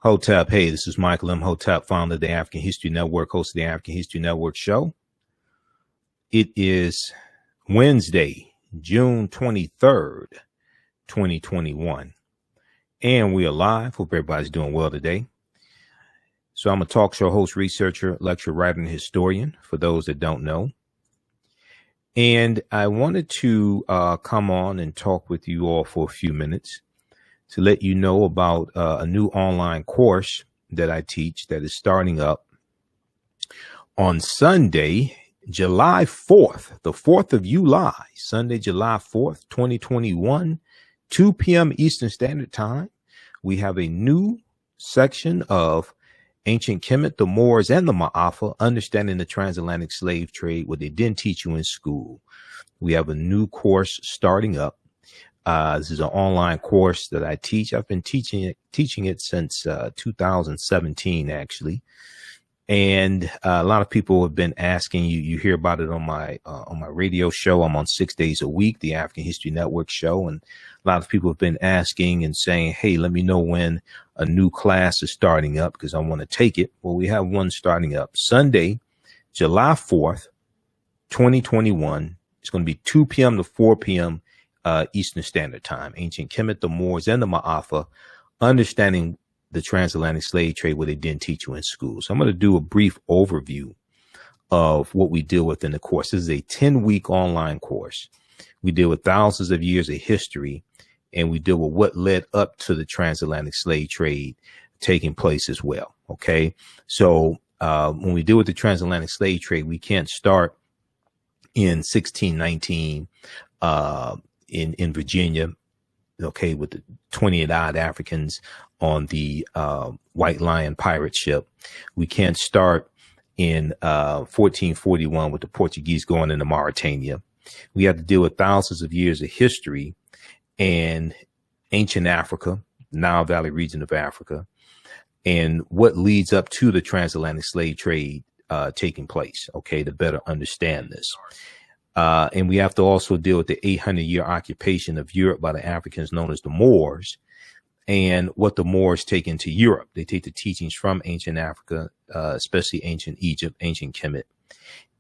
Hotep. Hey, this is Michael Imhotep, founder of the African History Network, host of the African History Network show. It is Wednesday, June 23rd, 2021. And we are live. Hope everybody's doing well today. So I'm a talk show host, researcher, lecturer, writer, and historian, for those that don't know. And I wanted to come on and talk with you all for a few minutes to let you know about a new online course that I teach that is starting up on Sunday, July 4th, the 4th of July, Sunday, July 4th, 2021, 2 p.m. Eastern Standard Time. We have a new section of Ancient Kemet, the Moors, and the Maafa, Understanding the Transatlantic Slave Trade, what they didn't teach you in school. We have a new course starting up. This is an online course that I teach. I've been teaching it since 2017, actually. And a lot of people have been asking you. You hear about it on my radio show. I'm on 6 days a week, the African History Network show. And a lot of people have been asking and saying, hey, let me know when a new class is starting up because I want to take it. Well, we have one starting up Sunday, July 4th, 2021. It's going to be 2 p.m. to 4 p.m. Eastern Standard Time. Ancient Kemet, the Moors, and the Maafa, Understanding the Transatlantic Slave Trade, what they didn't teach you in school. So I'm going to do a brief overview of what we deal with in the course. This is a 10-week online course. We deal with thousands of years of history, and we deal with what led up to the transatlantic slave trade taking place as well. Okay. So when we deal with the transatlantic slave trade, we can't start in 1619 in Virginia, okay, with the 28 odd Africans on the White Lion pirate ship. We can't start in 1441 with the Portuguese going into Mauritania. We have to deal with thousands of years of history and ancient Africa, Nile Valley region of Africa, and what leads up to the transatlantic slave trade taking place, okay, to better understand this. And we have to also deal with the 800-year occupation of Europe by the Africans known as the Moors, and what the Moors take into Europe. They take the teachings from ancient Africa, especially ancient Egypt, ancient Kemet,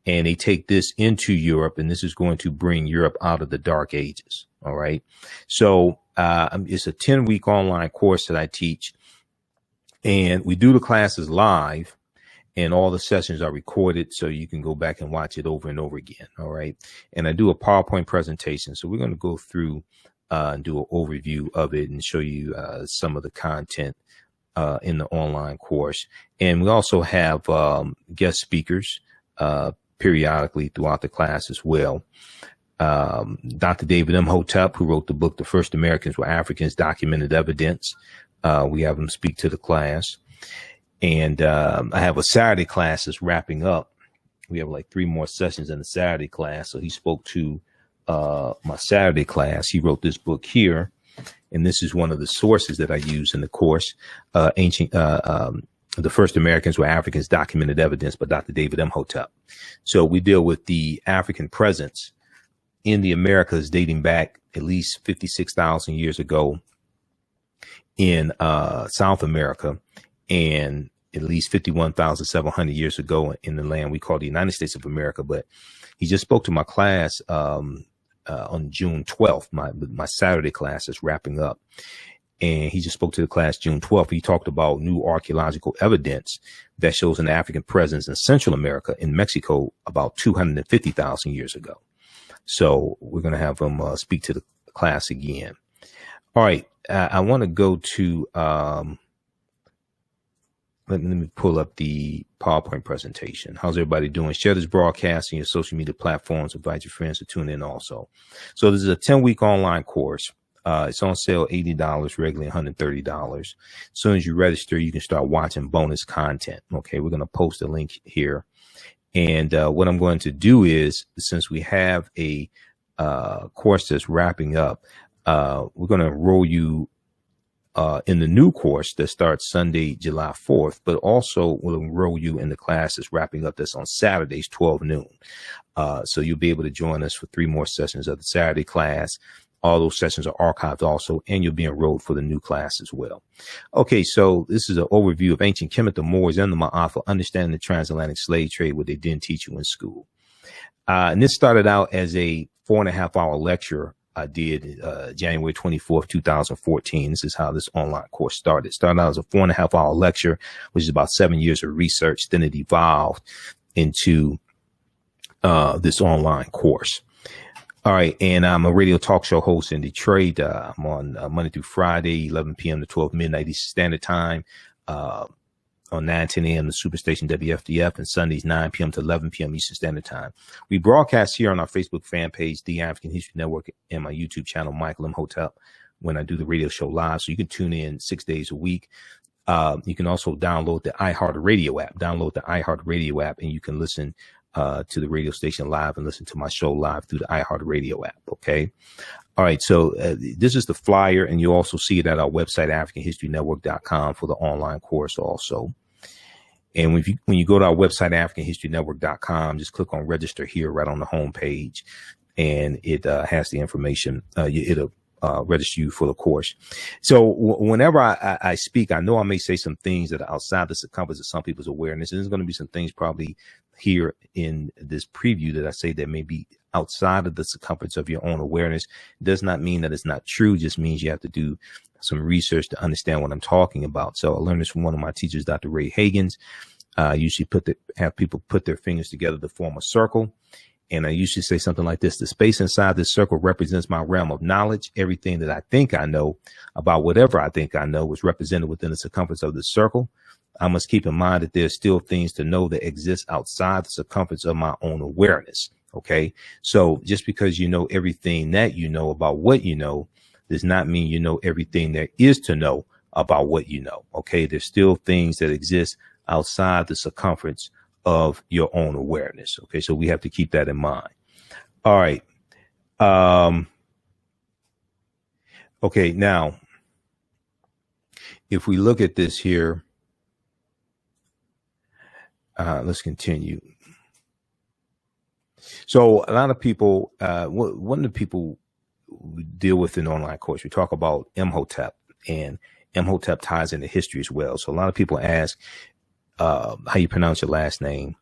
and they take this into Europe, and this is going to bring Europe out of the Dark Ages. All right. So it's a 10-week online course that I teach, and we do the classes live. And all the sessions are recorded, so you can go back and watch it over and over again. All right. And I do a PowerPoint presentation. So we're going to go through and do an overview of it and show you some of the content in the online course. And we also have guest speakers periodically throughout the class as well. Dr. David Imhotep, who wrote the book, The First Americans Were Africans, Documented Evidence. We have him speak to the class. And I have a Saturday class that's wrapping up. We have like 3 more sessions in the Saturday class. So he spoke to my Saturday class. He wrote this book here. And this is one of the sources that I use in the course. The First Americans Were Africans, Documented Evidence by Dr. David Imhotep. So we deal with the African presence in the Americas dating back at least 56,000 years ago in South America, and at least 51,700 years ago in the land we call the United States of America. But he just spoke to my class on June 12th. My Saturday class is wrapping up. And he just spoke to the class June 12th. He talked about new archaeological evidence that shows an African presence in Central America, in Mexico, about 250,000 years ago. So we're going to have him speak to the class again. All right. I want to go to let me pull up the PowerPoint presentation. How's everybody doing? Share this broadcast on your social media platforms. Invite your friends to tune in also. So this is a 10-week online course. It's on sale, $80, regularly $130. As soon as you register, you can start watching bonus content. Okay, we're going to post a link here. And what I'm going to do is, since we have a course that's wrapping up, we're going to enroll you in the new course that starts Sunday, July 4th, but also will enroll you in the class that's wrapping up that's on Saturdays, 12 noon. So you'll be able to join us for 3 more sessions of the Saturday class. All those sessions are archived also, and you'll be enrolled for the new class as well. Okay, so this is an overview of ancient Kemet, the Moors, and the Maafa, understanding the transatlantic slave trade, what they didn't teach you in school. And this started out as a 4.5-hour lecture I did January 24th, 2014. This is how this online course started. It started out as a 4.5-hour lecture, which is about 7 years of research. Then it evolved into this online course. All right. And I'm a radio talk show host in Detroit. I'm on Monday through Friday, 11 p.m. to 12 midnight Eastern Standard Time, on 9:10 a.m. the Superstation WFDF, and Sundays 9 p.m. to 11 p.m. Eastern Standard Time. We broadcast here on our Facebook fan page, The African History Network, and my YouTube channel, Michael Imhotep, when I do the radio show live. So you can tune in 6 days a week. You can also download the iHeartRadio app. Download the iHeartRadio app, and you can listen to the radio station live and listen to my show live through the iHeartRadio app. Okay. All right. So this is the flyer, and you also see it at our website, AfricanHistoryNetwork.com, for the online course also. And when you go to our website, AfricanHistoryNetwork.com, just click on register here right on the home page, and it has the information. It'll register you for the course. So whenever I speak, I know I may say some things that are outside the circumference of some people's awareness. And there's going to be some things probably here in this preview that I say that may be outside of the circumference of your own awareness. It does not mean that it's not true. It just means you have to do some research to understand what I'm talking about. So I learned this from one of my teachers, Dr. Ray Hagins. Usually have people put their fingers together to form a circle. And I usually say something like this: the space inside this circle represents my realm of knowledge. Everything that I think I know about whatever I think I know is represented within the circumference of this circle. I must keep in mind that there's still things to know that exist outside the circumference of my own awareness. Okay. So just because you know everything that you know about what you know does not mean you know everything there is to know about what you know. Okay. There's still things that exist outside the circumference of your own awareness. Okay. So we have to keep that in mind. All right. Okay. Now, if we look at this here, let's continue. So a lot of people, one of the people we deal with in the online course, we talk about Imhotep, and Imhotep ties into history as well. So a lot of people ask, how you pronounce your last name.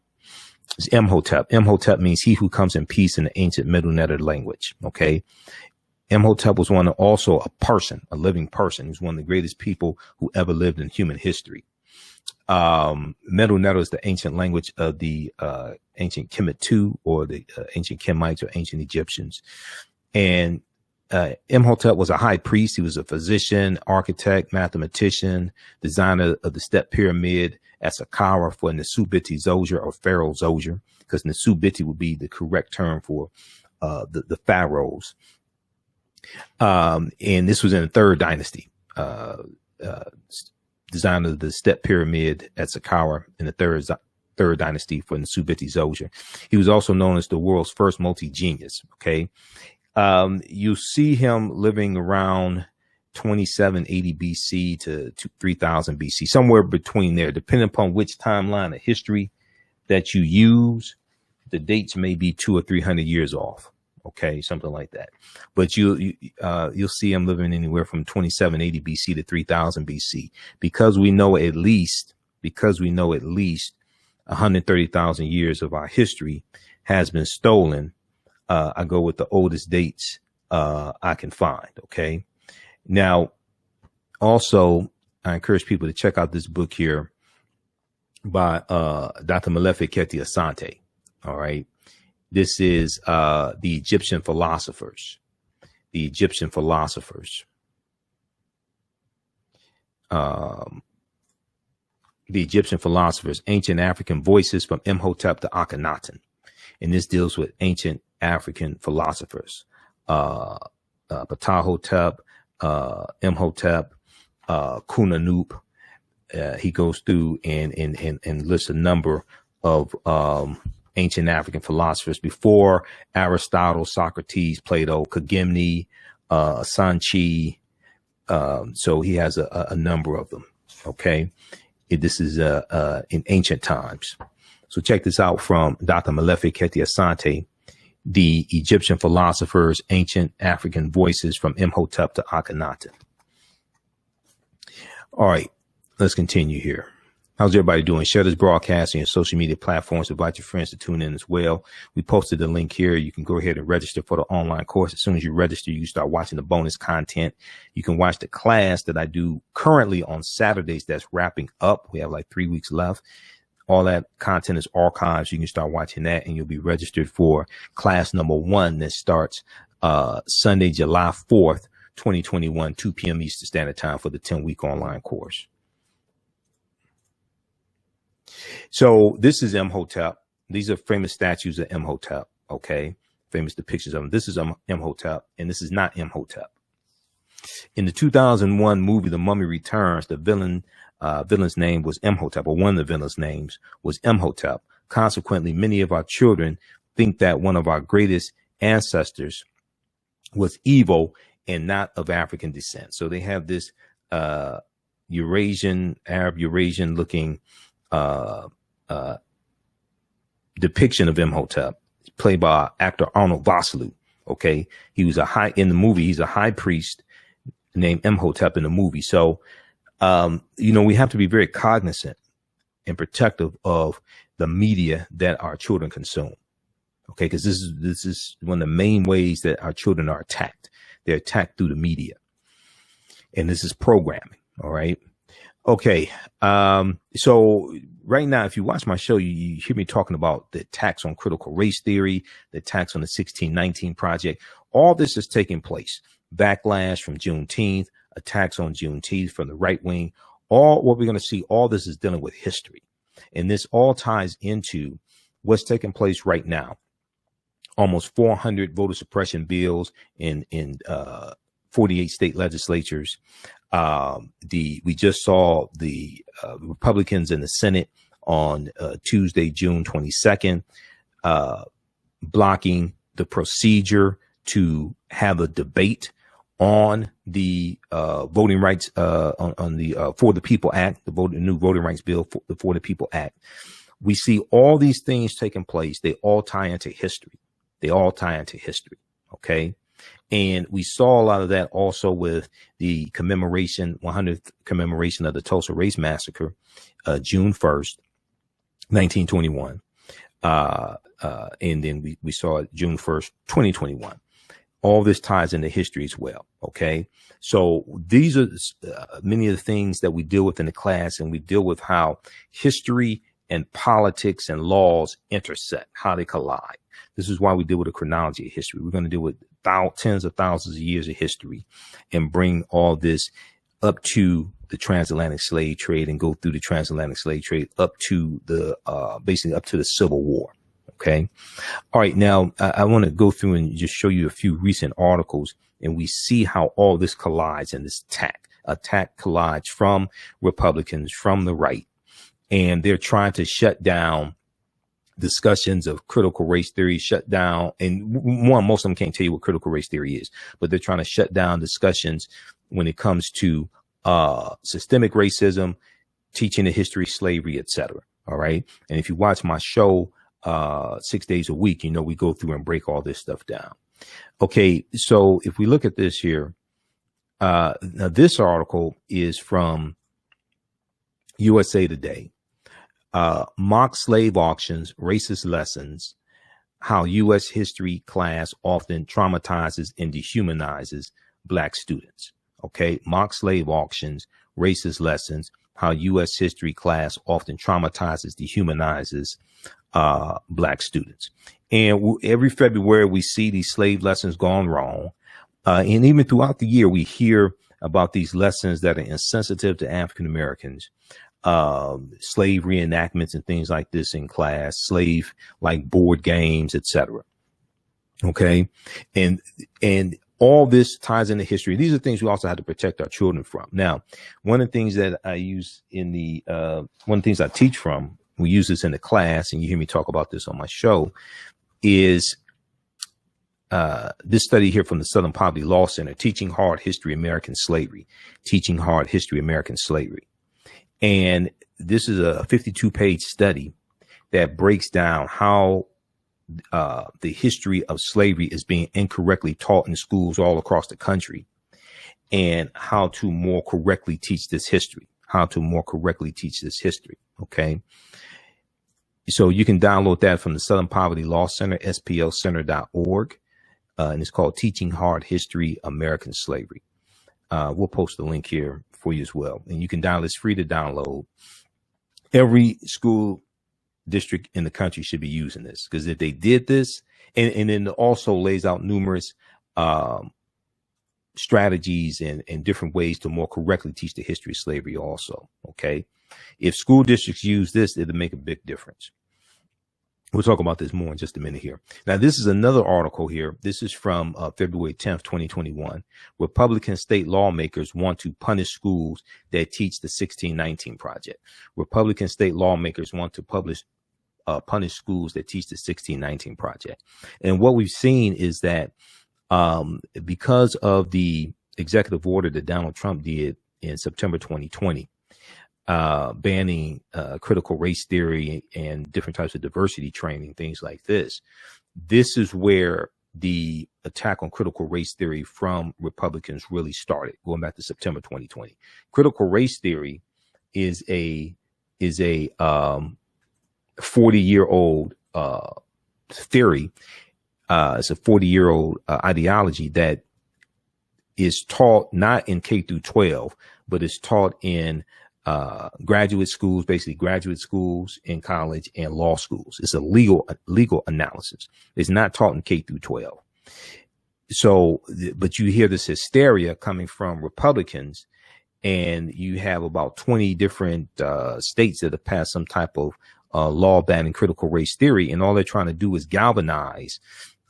It's Imhotep. Imhotep means he who comes in peace in the ancient Middle Netter language. Okay. Imhotep was also a person, a living person. He was one of the greatest people who ever lived in human history. Middle Netter is the ancient language of the ancient Kemet II, or the ancient Kemites, or ancient Egyptians. And Imhotep was a high priest. He was a physician, architect, mathematician, designer of the step pyramid at Saqqara for Nesubiti Zoser, or Pharaoh Zoser, because Nesubiti would be the correct term for the pharaohs. And this was in the third dynasty. Designer of the step pyramid at Saqqara in the third dynasty for Nesubiti Zoser. He was also known as the world's first multi-genius. Okay. You see him living around 2780 BC to 3000 BC, somewhere between there, depending upon which timeline of history that you use. The dates may be 200 or 300 years off. Okay. Something like that. But you'll see him living anywhere from 2780 BC to 3000 BC, because we know at least 130,000 years of our history has been stolen. I go with the oldest dates I can find. Okay. Now, also, I encourage people to check out this book here by Dr. Molefi Keti Asante. All right. This is the Egyptian philosophers. The Egyptian philosophers. The Egyptian philosophers, ancient African voices from Imhotep to Akhenaten. And this deals with ancient African philosophers. Ptahhotep, Imhotep, Kunanup. He goes through and lists a number of ancient African philosophers before Aristotle, Socrates, Plato, Kagimni, Sanchi. So he has a number of them. Okay. This is in ancient times. So check this out from Dr. Molefi Keti Asante. the Egyptian philosophers, ancient African voices from Imhotep to Akhenaten. All right, let's continue here. How's everybody doing? Share this broadcast on your social media platforms. Invite your friends to tune in as well. We posted the link here. You can go ahead and register for the online course. As soon as you register, you start watching the bonus content. You can watch the class that I do currently on Saturdays that's wrapping up. We have like 3 weeks left. All that content is archived. You can start watching that, and you'll be registered for class number 1 that starts Sunday, July 4th, 2021, 2 p.m. Eastern Standard Time for the 10-week online course. So this is Imhotep. These are famous statues of Imhotep. Okay. Famous depictions of him. This is Imhotep, and this is not Imhotep. In the 2001 movie, The Mummy Returns, the villain's name was Imhotep, or one of the villain's names was Imhotep. Consequently, many of our children think that one of our greatest ancestors was evil and not of African descent. So they have this Arab Eurasian looking depiction of Imhotep, played by actor Arnold Vosloo. Okay, he was in the movie. He's a high priest named Imhotep in the movie. So, we have to be very cognizant and protective of the media that our children consume. Okay, because this is one of the main ways that our children are attacked. They're attacked through the media, and this is programming. All right. Okay. So right now, if you watch my show, you hear me talking about the attacks on critical race theory, the attacks on the 1619 Project. All this is taking place. Backlash from Juneteenth, attacks on Juneteenth from the right wing. All what we're going to see, all this is dealing with history. And this all ties into what's taking place right now. Almost 400 voter suppression bills in 48 state legislatures. We just saw the Republicans in the Senate on Tuesday, June 22nd, blocking the procedure to have a debate on the voting rights on the For the People Act, the new voting rights bill, for the People Act. We see all these things taking place. They all tie into history. Okay. And we saw a lot of that also with the 100th commemoration of the Tulsa Race Massacre, June 1st, 1921. And then we saw it June 1st, 2021. All this ties into history as well. Okay. So these are many of the things that we deal with in the class, and we deal with how history and politics and laws intersect, how they collide. This is why we deal with a chronology of history. We're going to deal with tens of thousands of years of history and bring all this up to the transatlantic slave trade and go through the transatlantic slave trade up to the basically up to the Civil War. Okay. All right. Now I want to go through and just show you a few recent articles, and we see how all this collides, and this attack collides from Republicans, from the right, and they're trying to shut down discussions of critical race theory, shut down. And most of them can't tell you what critical race theory is, but they're trying to shut down discussions when it comes to systemic racism, teaching the history of slavery, etc. All right. And if you watch my show 6 days a week, we go through and break all this stuff down. Okay. So if we look at this here, now this article is from USA Today. Mock slave auctions, racist lessons, how U.S. history class often traumatizes and dehumanizes black students. Okay. Mock slave auctions, racist lessons, how U.S. history class often traumatizes, dehumanizes black students. And every February we see these slave lessons gone wrong. And even throughout the year, we hear about these lessons that are insensitive to African Americans. Slave reenactments and things like this in class, slave like board games, etc. Okay. And all this ties into history. These are things we also have to protect our children from. Now, one of the things that I use one of the things I teach from, we use this in the class, and you hear me talk about this on my show, is this study here from the Southern Poverty Law Center, Teaching Hard History American Slavery. And this is a 52-page study that breaks down how the history of slavery is being incorrectly taught in schools all across the country, and how to more correctly teach this history. Okay. So you can download that from the Southern Poverty Law Center, splcenter.org. And it's called Teaching Hard History, American Slavery. We'll post the link here for you as well. And you can download, it's free to download. Every school district in the country should be using this, because if they did this, and then also lays out numerous strategies and different ways to more correctly teach the history of slavery also. Okay. If school districts use this, it'll make a big difference. We'll talk about this more in just a minute here. Now, this is another article here. This is from February 10th, 2021. Republican state lawmakers want to punish schools that teach the 1619 Project. Republican state lawmakers want to punish schools that teach the 1619 Project. And what we've seen is that because of the executive order that Donald Trump did in September 2020, banning critical race theory and different types of diversity training, things like this. This is where the attack on critical race theory from Republicans really started, going back to September 2020. Critical race theory is a 40-year-old theory. It's a 40-year-old ideology that is taught not in K through 12, but is taught in graduate schools, basically graduate schools in college and law schools. It's a legal analysis. It's not taught in K through 12. So, but you hear this hysteria coming from Republicans, and you have about 20 different states that have passed some type of law banning critical race theory, and all they're trying to do is galvanize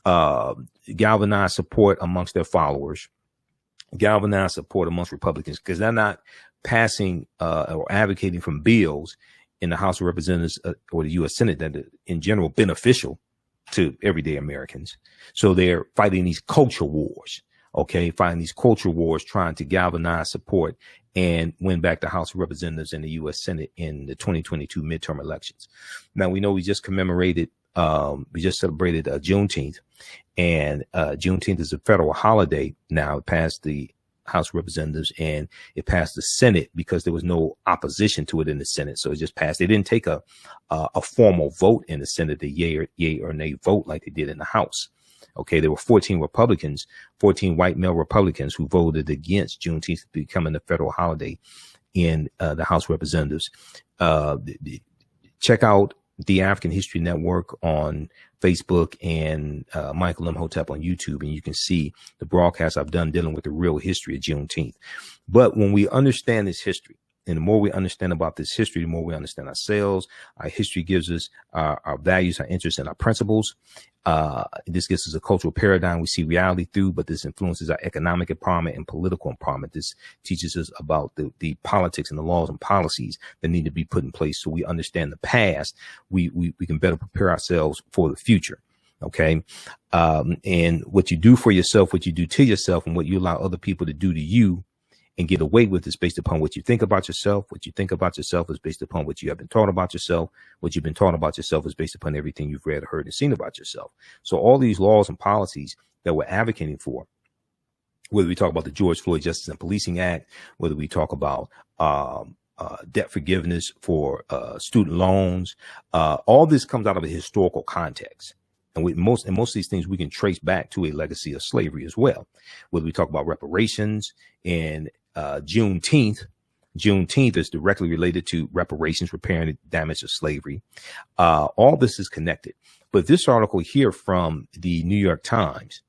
support amongst their followers, galvanize support amongst Republicans, because they're not passing or advocating from bills in the House of Representatives or the U.S. Senate that are in general beneficial to everyday Americans. So they're fighting these culture wars, fighting these culture wars, trying to galvanize support and win back the House of Representatives and the U.S. Senate in the 2022 midterm elections. Now, we know we just celebrated Juneteenth, and Juneteenth is a federal holiday now. It passed the House of Representatives and it passed the Senate because there was no opposition to it in the Senate. So it just passed. They didn't take a formal vote in the Senate, the yay or nay vote like they did in the House. Okay, there were 14 Republicans, 14 white male Republicans who voted against Juneteenth becoming a federal holiday in the House of Representatives. Check out the African History Network on Facebook and Michael Imhotep on YouTube, and you can see the broadcast I've done dealing with the real history of Juneteenth. But when we understand this history, and the more we understand about this history, the more we understand ourselves. Our history gives us our values, our interests, and our principles. This gives us a cultural paradigm we see reality through, but this influences our economic empowerment and political empowerment. This teaches us about the politics and the laws and policies that need to be put in place so we understand the past. We can better prepare ourselves for the future. Okay. And what you do for yourself, what you do to yourself, and what you allow other people to do to you and get away with is based upon what you think about yourself. What you think about yourself is based upon what you have been taught about yourself. What you've been taught about yourself is based upon everything you've read, heard, and seen about yourself. So all these laws and policies that we're advocating for, whether we talk about the George Floyd Justice and Policing Act, whether we talk about debt forgiveness for student loans, all this comes out of a historical context. And most of these things we can trace back to a legacy of slavery as well. Whether we talk about reparations and Juneteenth is directly related to reparations, repairing the damage of slavery. All this is connected. But this article here from the New York Times,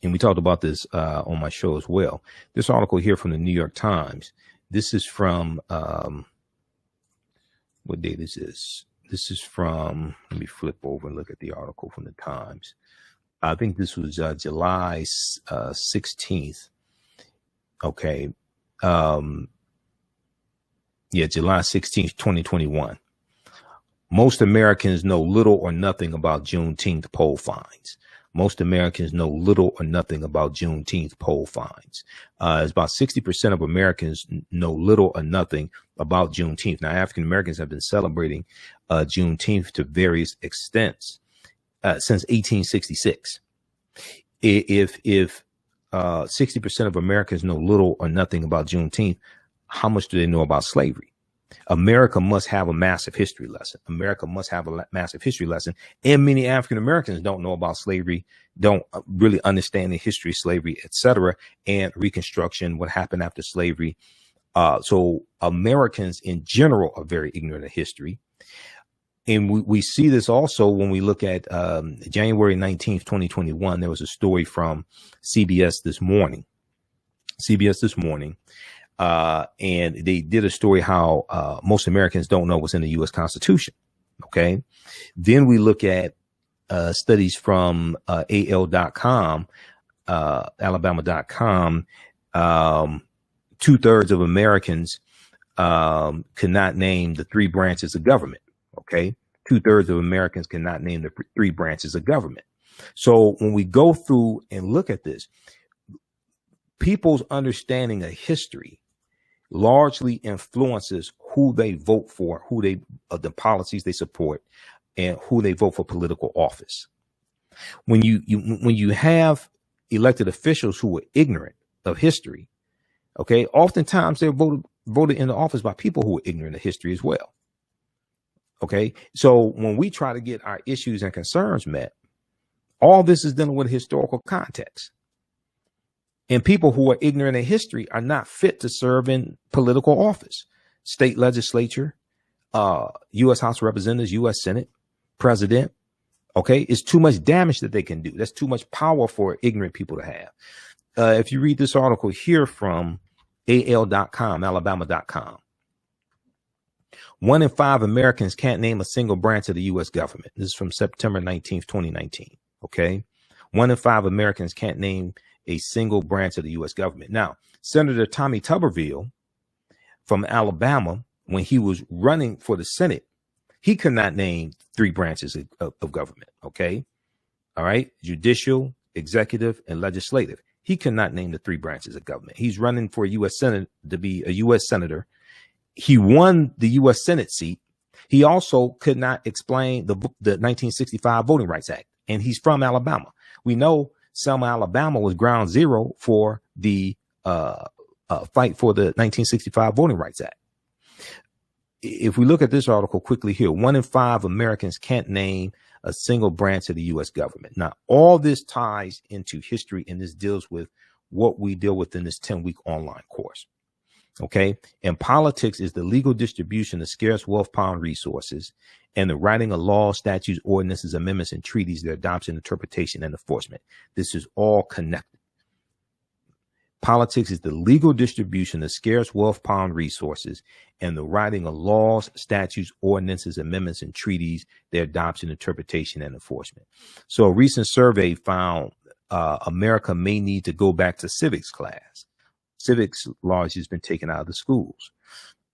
and we talked about this on my show as well. This article here from the New York Times, this is from, what date is this? This is from, let me flip over and look at the article from the Times. I think this was July 16th. Okay. July 16th, 2021. Most Americans know little or nothing about Juneteenth poll finds. Most Americans know little or nothing about Juneteenth poll finds. It's about 60% of Americans know little or nothing about Juneteenth. Now, African Americans have been celebrating Juneteenth to various extents. since 1866. If 60% of Americans know little or nothing about Juneteenth, how much do they know about slavery? America must have a massive history lesson. America must have a massive history lesson. And many African Americans don't know about slavery, don't really understand the history of slavery, etc., and Reconstruction, what happened after slavery. So Americans in general are very ignorant of history. And we see this also when we look at January 19th, 2021. There was a story from CBS this morning. And they did a story how most Americans don't know what's in the U.S. Constitution. Okay. Then we look at studies from AL.com, Alabama.com. 2/3 of Americans cannot name the three branches of government. Okay. 2/3 of Americans cannot name the three branches of government. So when we go through and look at this, people's understanding of history largely influences who they vote for, the policies they support, and who they vote for political office. When you have elected officials who are ignorant of history, okay, oftentimes they're voted into office by people who are ignorant of history as well. Okay, so when we try to get our issues and concerns met, all this is dealing with historical context. And people who are ignorant of history are not fit to serve in political office, state legislature, U.S. House of Representatives, U.S. Senate, president. Okay, it's too much damage that they can do. That's too much power for ignorant people to have. If you read this article here from AL.com, Alabama.com, 1 in 5 Americans can't name a single branch of the U.S. government. This is from September 19th, 2019. Okay. 1 in 5 Americans can't name a single branch of the U.S. government. Now, Senator Tommy Tuberville from Alabama, when he was running for the Senate, he could not name 3 branches of government. Okay. All right. Judicial, executive, and legislative. He cannot name the 3 branches of government. He's running for a U.S. Senate to be a U.S. senator. He won the U.S. Senate seat. He also could not explain the 1965 Voting Rights Act, and he's from Alabama. We know Selma, Alabama was ground zero for the fight for the 1965 Voting Rights Act. If we look at this article quickly here, 1 in 5 Americans can't name a single branch of the U.S. government. Now, all this ties into history, and this deals with what we deal with in this 10-week online course. Okay. And politics is the legal distribution of scarce wealth pound resources and the writing of laws, statutes, ordinances, amendments, and treaties, their adoption, interpretation, and enforcement. This is all connected. Politics is the legal distribution of scarce wealth pound resources and the writing of laws, statutes, ordinances, amendments, and treaties, their adoption, interpretation, and enforcement. So a recent survey found America may need to go back to civics class. Civics largely has been taken out of the schools.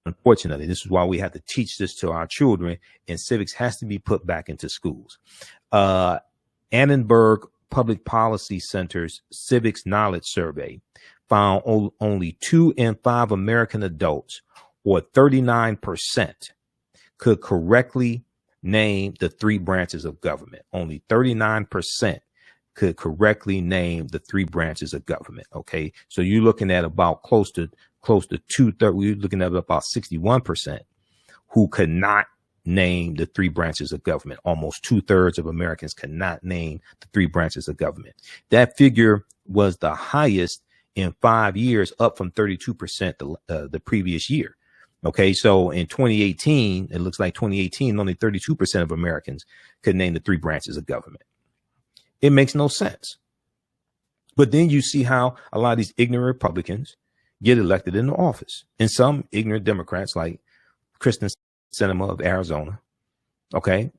Unfortunately, this is why we have to teach this to our children, and civics has to be put back into schools. Annenberg Public Policy Center's Civics Knowledge Survey found only 2 in 5 American adults, or 39%, could correctly name the 3 branches of government. Only 39% could correctly name the 3 branches of government. Okay. So you're looking at about close to 2/3. We're looking at about 61% who could not name the 3 branches of government. Almost 2/3 of Americans cannot name the 3 branches of government. That figure was the highest in 5 years, up from 32% the previous year. Okay. So in 2018, it looks like 2018, only 32% of Americans could name the 3 branches of government. It makes no sense. But then you see how a lot of these ignorant Republicans get elected into office, and some ignorant Democrats like Kristen Sinema of Arizona. Okay.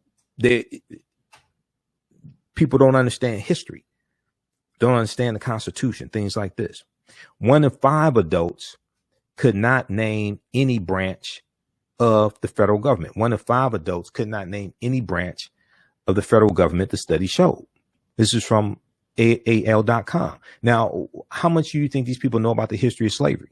People don't understand history, don't understand the Constitution, things like this. 1 in 5 adults could not name any branch of the federal government. 1 in 5 adults could not name any branch of the federal government, the study showed. This is from AL.com. Now, how much do you think these people know about the history of slavery?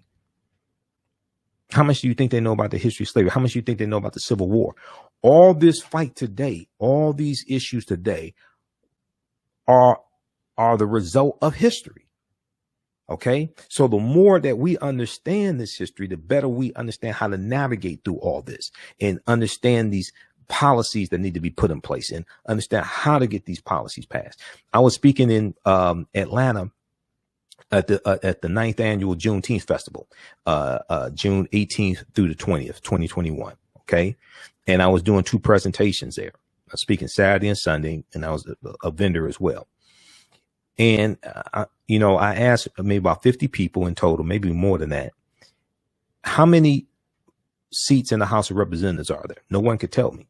How much do you think they know about the history of slavery? How much do you think they know about the Civil War? All this fight today, all these issues today are the result of history. Okay, so the more that we understand this history, the better we understand how to navigate through all this and understand these policies that need to be put in place and understand how to get these policies passed. I was speaking in Atlanta at the 9th annual Juneteenth festival, June 18th through the 20th, 2021. Okay, and I was doing 2 presentations there. I was speaking Saturday and Sunday, and I was a vendor as well. And, I asked maybe about 50 people in total, maybe more than that. How many seats in the House of Representatives are there? No one could tell me.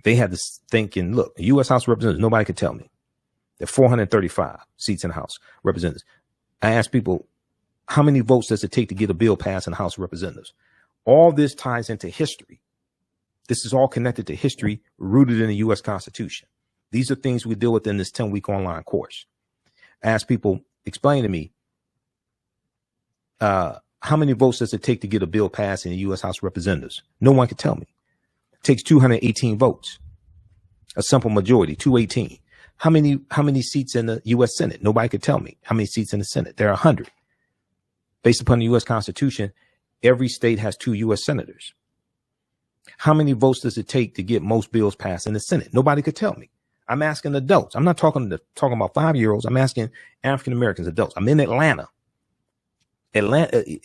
They had this thinking, look, the U.S. House of Representatives, nobody could tell me. There are 435 seats in the House of Representatives. I asked people, how many votes does it take to get a bill passed in the House of Representatives? All this ties into history. This is all connected to history rooted in the U.S. Constitution. These are things we deal with in this 10-week online course. Ask people, explain to me, how many votes does it take to get a bill passed in the U.S. House of Representatives? No one could tell me. It takes 218 votes, a simple majority, 218. How many seats in the U.S. Senate? Nobody could tell me. How many seats in the Senate? There are 100. Based upon the U.S. Constitution, every state has 2 U.S. senators. How many votes does it take to get most bills passed in the Senate? Nobody could tell me. I'm asking adults. I'm not talking about 5-year-olds. I'm asking African Americans, adults. I'm in Atlanta.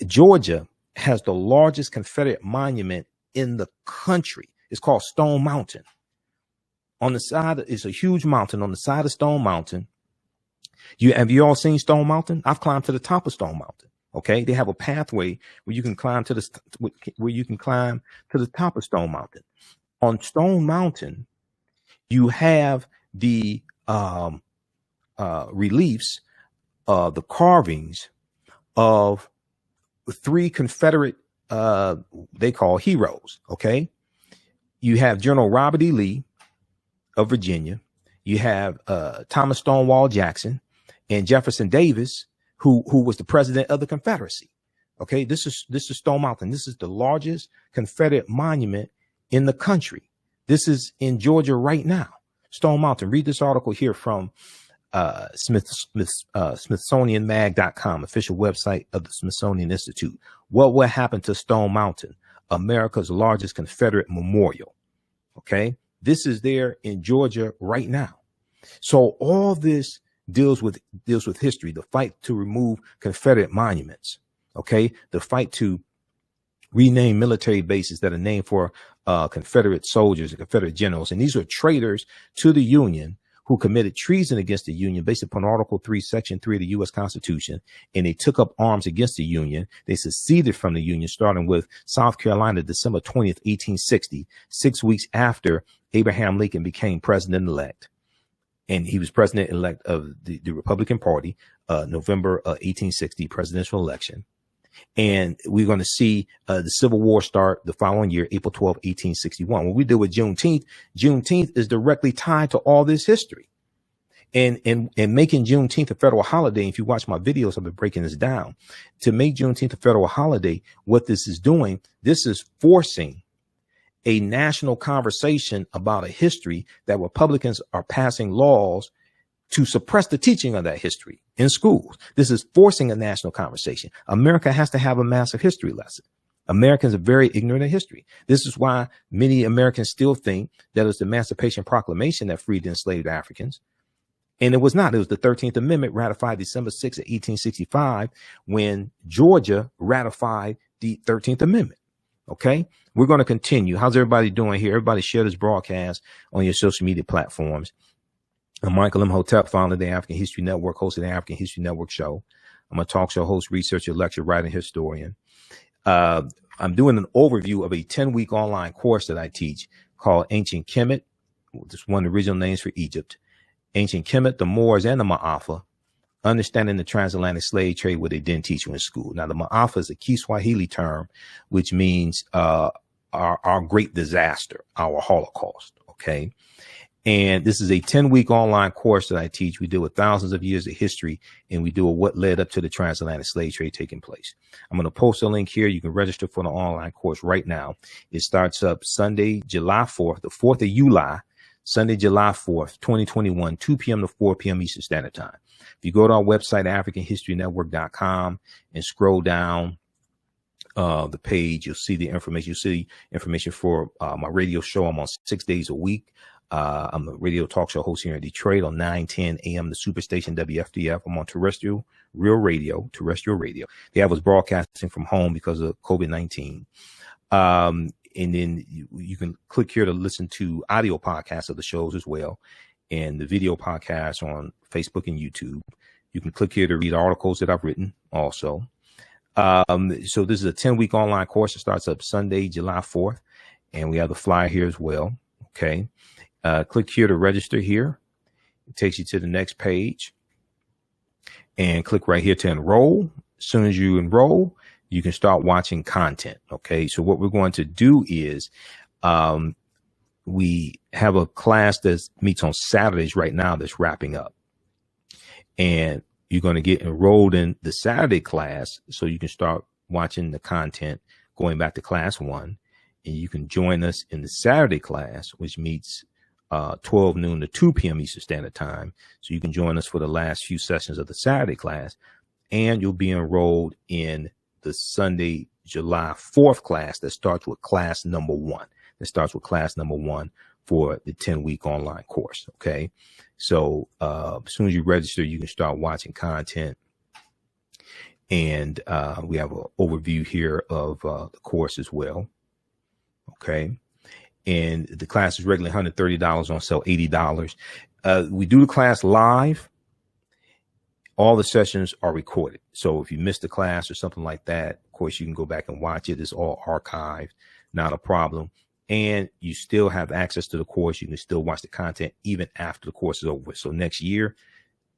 Georgia has the largest Confederate monument in the country. It's called Stone Mountain. On the side, it's a huge mountain. On the side of Stone Mountain, have you all seen Stone Mountain? I've climbed to the top of Stone Mountain. Okay, they have a pathway where you can climb to the top of Stone Mountain. On Stone Mountain, you have the reliefs, the carvings of 3 Confederate, they call heroes. Okay, you have General Robert E. Lee of Virginia. You have Thomas Stonewall Jackson and Jefferson Davis, who was the president of the Confederacy. Okay, this is Stone Mountain. This is the largest Confederate monument in the country. This is in Georgia right now. Stone Mountain. Read this article here from SmithsonianMag.com, official website of the Smithsonian Institute. What will happen to Stone Mountain, America's largest Confederate memorial? Okay, this is there in Georgia right now. So all this deals with history, the fight to remove Confederate monuments. Okay, the fight to rename military bases that are named for Confederate soldiers and Confederate generals. And these were traitors to the Union who committed treason against the Union based upon Article 3, Section 3 of the U.S. Constitution. And they took up arms against the Union. They seceded from the Union, starting with South Carolina, December 20th, 1860, 6 weeks after Abraham Lincoln became president-elect. And he was president-elect of the Republican Party, November 1860 presidential election. And we're going to see the Civil War start the following year, April 12, 1861. When we deal with Juneteenth is directly tied to all this history. And making Juneteenth a federal holiday, if you watch my videos, I've been breaking this down. To make Juneteenth a federal holiday, what this is doing, this is forcing a national conversation about a history that Republicans are passing laws to suppress the teaching of that history in schools. This is forcing a national conversation. America has to have a massive history lesson. Americans are very ignorant of history. This is why many Americans still think that it was the Emancipation Proclamation that freed the enslaved Africans. And it was not. It was the 13th Amendment ratified December 6th, 1865, when Georgia ratified the 13th Amendment. Okay, we're going to continue. How's everybody doing here? Everybody share this broadcast on your social media platforms. I'm Michael Imhotep, founder of the African History Network, host of the African History Network show. I'm a talk show host, researcher, lecturer, writer, historian. I'm doing an overview of a 10-week online course that I teach called Ancient Kemet. This is one of the original names for Egypt. Ancient Kemet, the Moors, and the Maafa. Understanding the transatlantic slave trade, what they didn't teach you in school. Now, the Maafa is a Kiswahili term, which means our great disaster, our Holocaust. Okay. And this is a 10-week online course that I teach. We deal with thousands of years of history, and we deal with what led up to the transatlantic slave trade taking place. I'm going to post a link here. You can register for the online course right now. It starts up Sunday, July 4th, the 4th of July, Sunday, July 4th, 2021, 2 p.m. to 4 p.m. Eastern Standard Time. If you go to our website, AfricanHistoryNetwork.com, and scroll down the page, you'll see the information. You'll see information for my radio show. I'm on 6 days a week. I'm a radio talk show host here in Detroit on 9:10 a.m. the Superstation WFDF. I'm on terrestrial radio. They have us broadcasting from home because of COVID-19. And then you can click here to listen to audio podcasts of the shows as well, and the video podcasts on Facebook and YouTube. You can click here to read articles that I've written also. So this is a 10-week online course. It starts up Sunday, July 4th, and we have the flyer here as well. Okay. Click here to register here. It takes you to the next page, and click right here to enroll. As soon as you enroll, you can start watching content. Okay. So what we're going to do is, we have a class that meets on Saturdays right now that's wrapping up, and you're going to get enrolled in the Saturday class so you can start watching the content going back to class 1, and you can join us in the Saturday class, which meets 12 noon to 2 p.m. Eastern Standard Time. So you can join us for the last few sessions of the Saturday class, and you'll be enrolled in the Sunday, July 4th class that starts with class number 1. For the 10-week online course. Okay. So as soon as you register, you can start watching content. And we have an overview here of the course as well. Okay. And the class is regularly $130, on sale $80. We do the class live. All the sessions are recorded. So if you missed the class or something like that, of course, you can go back and watch it. It's all archived, not a problem. And you still have access to the course. You can still watch the content even after the course is over. So next year,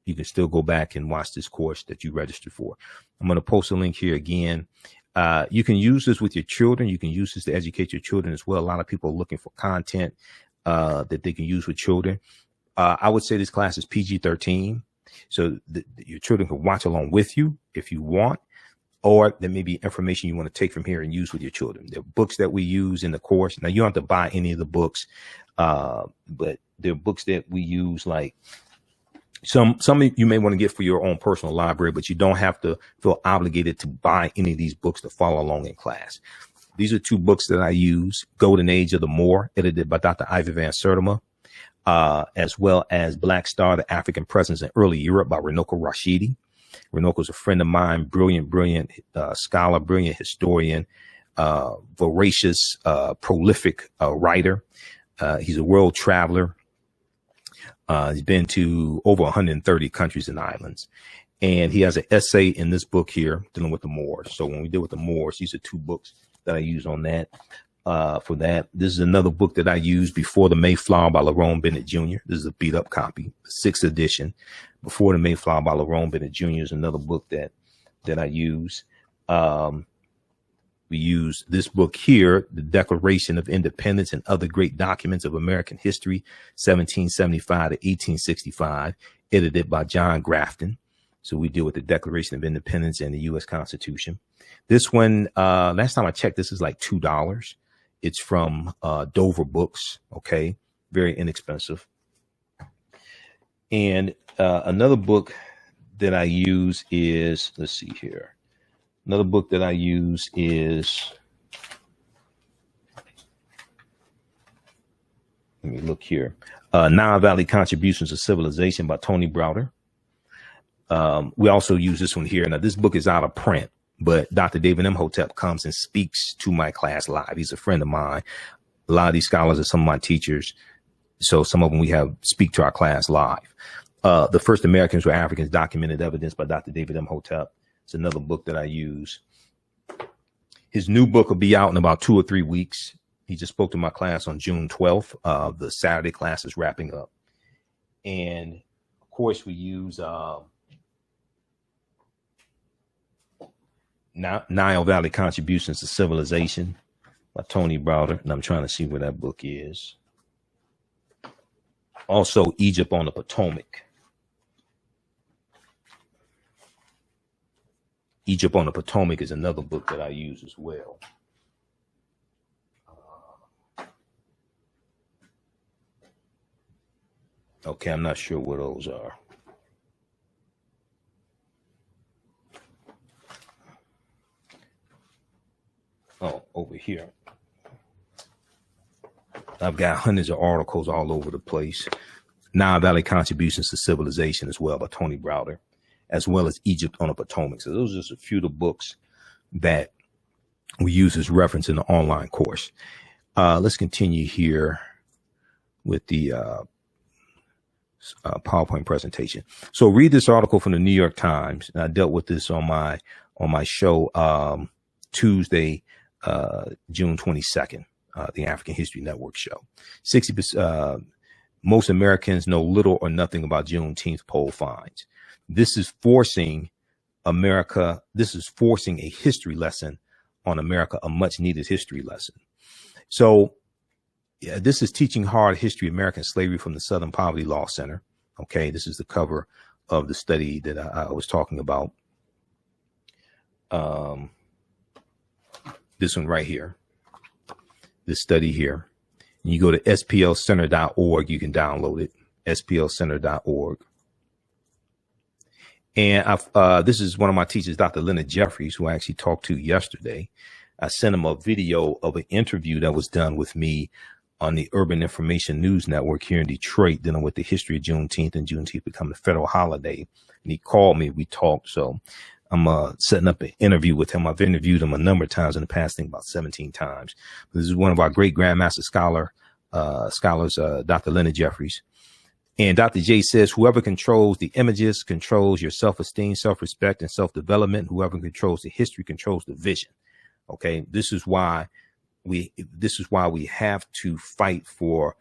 you can still go back and watch this course that you registered for. I'm going to post a link here again. You can use this with your children. You can use this to educate your children as well. A lot of people are looking for content that they can use with children. I would say this class is PG-13. So your children can watch along with you if you want. Or there may be information you want to take from here and use with your children. There are books that we use in the course. Now, you don't have to buy any of the books, but there are books that we use, like some you may want to get for your own personal library, but you don't have to feel obligated to buy any of these books to follow along in class. These are 2 books that I use: Golden Age of the Moor, edited by Dr. Ivy Van Sertima, as well as Black Star, the African Presence in Early Europe by Runoko Rashidi. Runoko's a friend of mine, brilliant scholar, brilliant historian, voracious, prolific writer. He's a world traveler. He's been to over 130 countries and islands. And he has an essay in this book here dealing with the Moors. So when we deal with the Moors, these are 2 books that I use on that. For that, this is another book that I used, Before the Mayflower by Lerone Bennett Jr. This is a beat up copy, the 6th edition. Before the Mayflower by Lerone Bennett Jr. is another book that I use. We use this book here, The Declaration of Independence and Other Great Documents of American History, 1775 to 1865, edited by John Grafton. So we deal with the Declaration of Independence and the U.S. Constitution. This one, last time I checked, this is like $2. It's from Dover Books. Okay. Very inexpensive. And another book that I use is, let's see here. Another book that I use is, let me look here. Nile Valley Contributions to Civilization by Tony Browder. We also use this one here. Now, this book is out of print, but Dr. David Imhotep comes and speaks to my class live. He's a friend of mine. A lot of these scholars are some of my teachers. So some of them we have speak to our class live. The First Americans Were Africans, Documented Evidence by Dr. David Imhotep. It's another book that I use. His new book will be out in about 2 or 3 weeks. He just spoke to my class on June 12th. The Saturday class is wrapping up. And of course, we use Nile Valley Contributions to Civilization by Tony Browder. And I'm trying to see where that book is. Also, Egypt on the Potomac. Egypt on the Potomac is another book that I use as well. Okay, I'm not sure what those are. Oh, over here. I've got hundreds of articles all over the place. Nile Valley Contributions to Civilization as well by Tony Browder, as well as Egypt on the Potomac. So those are just a few of the books that we use as reference in the online course. Let's continue here with the PowerPoint presentation. So read this article from the New York Times. And I dealt with this on my show Tuesday, June 22nd, the African History Network show. 60%. Most Americans know little or nothing about Juneteenth poll finds. This is forcing America. This is forcing a history lesson on America, a much needed history lesson. So yeah, this is Teaching Hard History, American Slavery from the Southern Poverty Law Center. Okay, this is the cover of the study that I was talking about. This one right here, this study here. And you go to splcenter.org, you can download it, splcenter.org. And this is one of my teachers, Dr. Leonard Jeffries, who I actually talked to yesterday. I sent him a video of an interview that was done with me on the Urban Information News Network here in Detroit, dealing with the history of Juneteenth and Juneteenth becoming a federal holiday. And he called me, we talked. So I'm setting up an interview with him. I've interviewed him a number of times in the past, I think about 17 times. This is one of our great Grandmaster scholars, Dr. Leonard Jeffries. And Dr. J says, whoever controls the images controls your self-esteem, self-respect, and self-development. Whoever controls the history controls the vision. Okay, this is why we have to fight for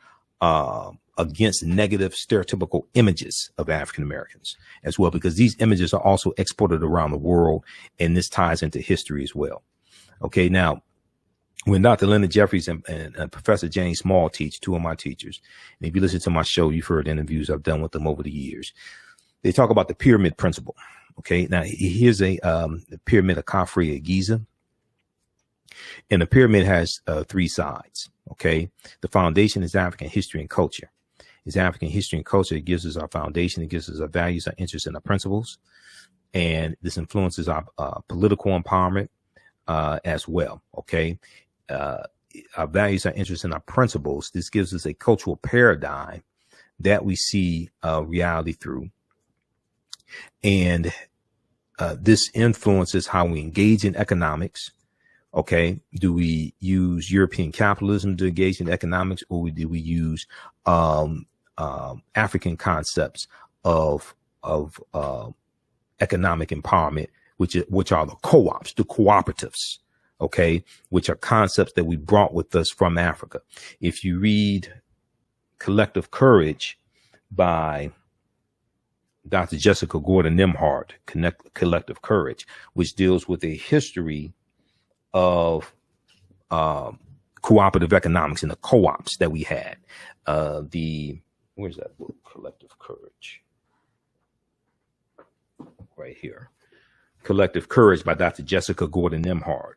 against negative stereotypical images of African Americans as well, because these images are also exported around the world, and this ties into history as well. Okay, now when Dr. Leonard Jeffries and Professor James Small teach, two of my teachers, and if you listen to my show, you've heard interviews I've done with them over the years. They talk about the pyramid principle. Okay, now here's the pyramid of Khafre at Giza. And the pyramid has three sides. Okay, the foundation is African history and culture. It's African history and culture. It gives us our foundation. It gives us our values, our interests, and our principles. And this influences our political empowerment as well. Okay, our values, our interests, and our principles. This gives us a cultural paradigm that we see reality through. And this influences how we engage in economics. Okay, do we use European capitalism to engage in economics, or do we use African concepts of economic empowerment, which are the co-ops, the cooperatives? Okay, which are concepts that we brought with us from Africa. If you read Collective Courage by Dr. Jessica Gordon Nimhart, Collective Courage, which deals with a history of cooperative economics and the co-ops that we had. Where's that book? Collective Courage. Right here. Collective Courage by Dr. Jessica Gordon Nimhart.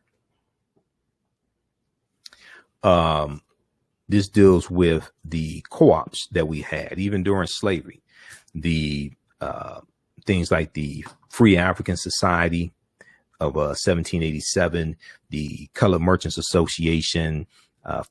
This deals with the co-ops that we had, even during slavery. The things like the Free African Society of 1787, the Colored Merchants Association,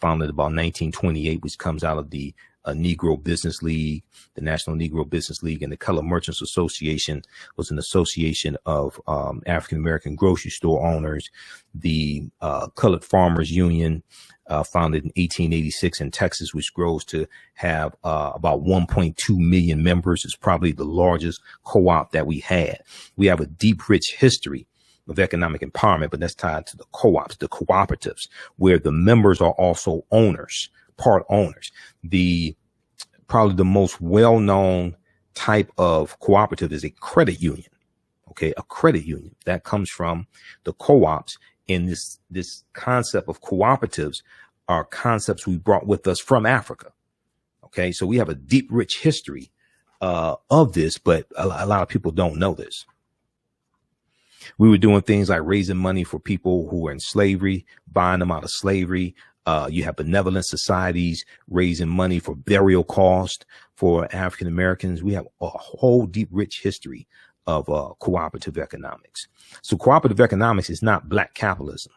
founded about 1928, which comes out of the Negro Business League, the National Negro Business League, and the Colored Merchants Association was an association of African-American grocery store owners. The Colored Farmers Union, founded in 1886 in Texas, which grows to have about 1.2 million members. It's probably the largest co-op that we had. We have a deep, rich history of economic empowerment, but that's tied to the co-ops, the cooperatives, where the members are also owners, part owners. Probably the most well-known type of cooperative is a credit union. Okay, a credit union that comes from the co-ops. And this concept of cooperatives are concepts we brought with us from Africa. Okay, so we have a deep, rich history of this, but a lot of people don't know this. We were doing things like raising money for people who were in slavery, buying them out of slavery, You have benevolent societies raising money for burial costs for African Americans. We have a whole deep, rich history of cooperative economics. So cooperative economics is not black capitalism.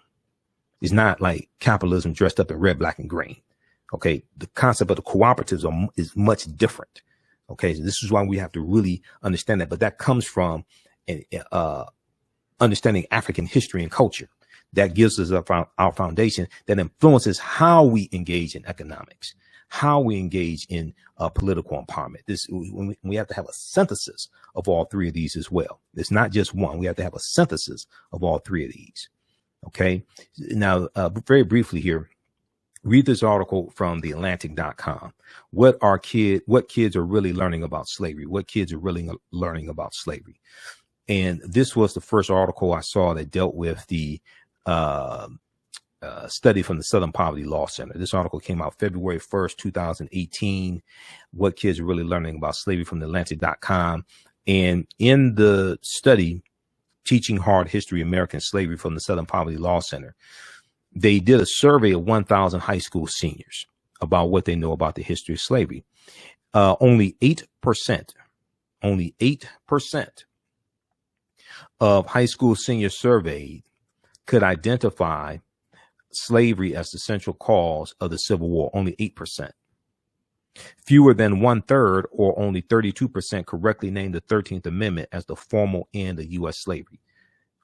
It's not like capitalism dressed up in red, black, and green. Okay. The concept of the cooperatives is much different. Okay. So this is why we have to really understand that. But that comes from understanding African history and culture. That gives us our foundation that influences how we engage in economics, how we engage in political empowerment. We have to have a synthesis of all three of these as well. It's not just one. We have to have a synthesis of all three of these. Okay. Now, very briefly here, read this article from theatlantic.com. What kids are really learning about slavery? What kids are really learning about slavery? And this was the first article I saw that dealt with the study from the Southern Poverty Law Center. This article came out February 1st, 2018. What kids are really learning about slavery from theatlantic.com. And in the study, Teaching Hard History American Slavery from the Southern Poverty Law Center, they did a survey of 1,000 high school seniors about what they know about the history of slavery. Only 8% of high school seniors surveyed could identify slavery as the central cause of the Civil War. Only 8%. Fewer than 1/3, or only 32%, correctly named the 13th Amendment as the formal end of U.S. slavery.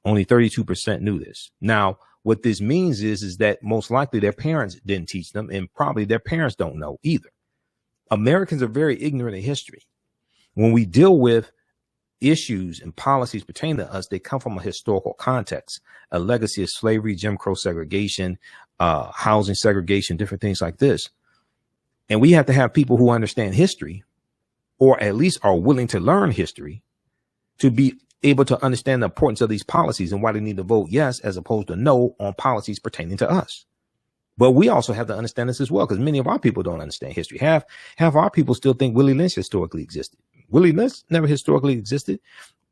Only 32% knew this. Now, what this means is that most likely their parents didn't teach them, and probably their parents don't know either. Americans are very ignorant of history. When we deal with issues and policies pertaining to us, they come from a historical context, a legacy of slavery, Jim Crow segregation, housing segregation, different things like this. And we have to have people who understand history, or at least are willing to learn history, to be able to understand the importance of these policies and why they need to vote yes as opposed to no on policies pertaining to us. But we also have to understand this as well, because many of our people don't understand history. Half our people still think Willie Lynch historically existed. Willie Lynch never historically existed.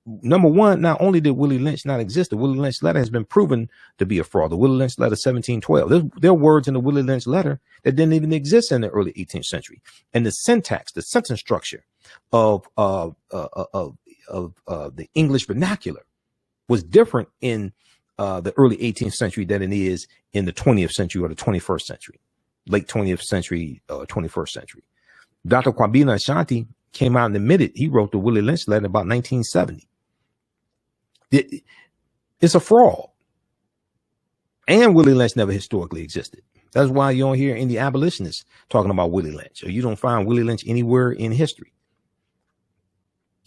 Number one, not only did Willie Lynch not exist, the Willie Lynch letter has been proven to be a fraud. The Willie Lynch letter 1712. There are words in the Willie Lynch letter that didn't even exist in the early 18th century. And the syntax, the sentence structure of the English vernacular was different in the early 18th century than it is in the 20th century or the 21st century, late 20th century, 21st century. Dr. Kwabena Ashanti came out and admitted he wrote the Willie Lynch letter about 1970. It's a fraud. And Willie Lynch never historically existed. That's why you don't hear any abolitionists talking about Willie Lynch, or you don't find Willie Lynch anywhere in history.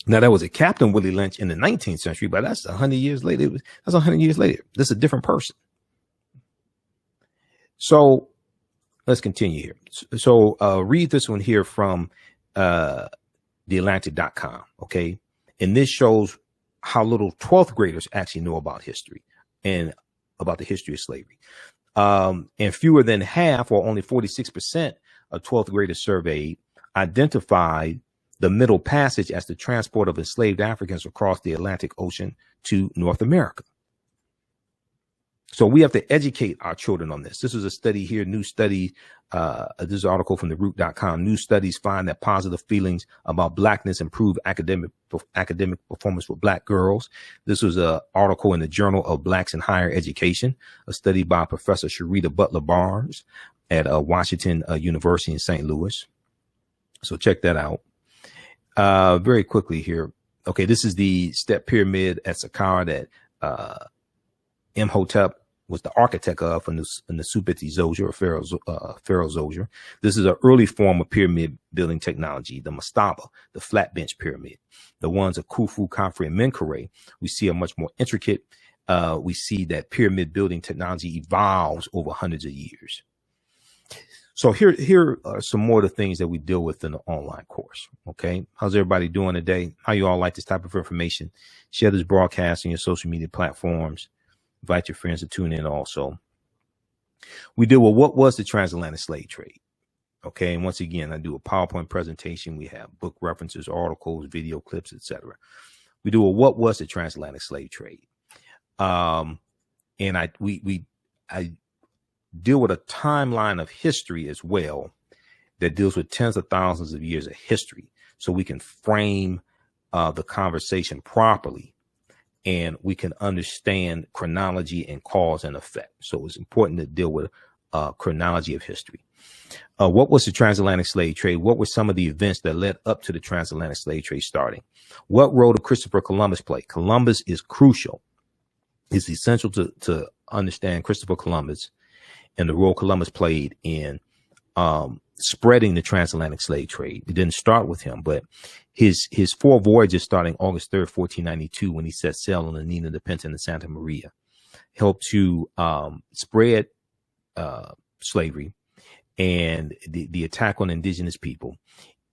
Now, there was a Captain Willie Lynch in the 19th century, but that's 100 years later. That's 100 years later. This is a different person. So let's continue here. So read this one here from theatlantic.com. Okay. And this shows how little 12th graders actually know about history and about the history of slavery. And fewer than half, or only 46% of 12th graders surveyed, identified the Middle Passage as the transport of enslaved Africans across the Atlantic Ocean to North America. So we have to educate our children on this. This is a study here, new study. This is an article from theroot.com. New studies find that positive feelings about blackness improve academic performance for black girls. This was an article in the Journal of Blacks in Higher Education, a study by Professor Sharita Butler Barnes at Washington University in St. Louis. So check that out. Very quickly here. Okay, this is the step pyramid at Saqqara that Imhotep was the architect of in the Supiti Zoser, or Pharaoh Zoser. This is an early form of pyramid building technology, the mastaba, the flat bench pyramid. The ones of Khufu, Khafre, and Menkaure, we see are much more intricate. We see that pyramid building technology evolves over hundreds of years. So here are some more of the things that we deal with in the online course. Okay. How's everybody doing today? How you all like this type of information? Share this broadcast on your social media platforms. Invite your friends to tune in also. We deal with what was the transatlantic slave trade. Okay. And once again, I do a PowerPoint presentation. We have book references, articles, video clips, etc. We do a what was the transatlantic slave trade. And I deal with a timeline of history as well that deals with tens of thousands of years of history, so we can frame the conversation properly, and we can understand chronology and cause and effect. So it's important to deal with chronology of history. What was the transatlantic slave trade? What were some of the events that led up to the transatlantic slave trade starting? What role did Christopher Columbus play? Columbus is crucial. It's essential to understand Christopher Columbus and the role Columbus played in spreading the transatlantic slave trade. It didn't start with him, but his 4 voyages starting August 3rd, 1492, when he set sail on the Nina, the Pinta, and the Santa Maria, helped to spread slavery and the attack on indigenous people.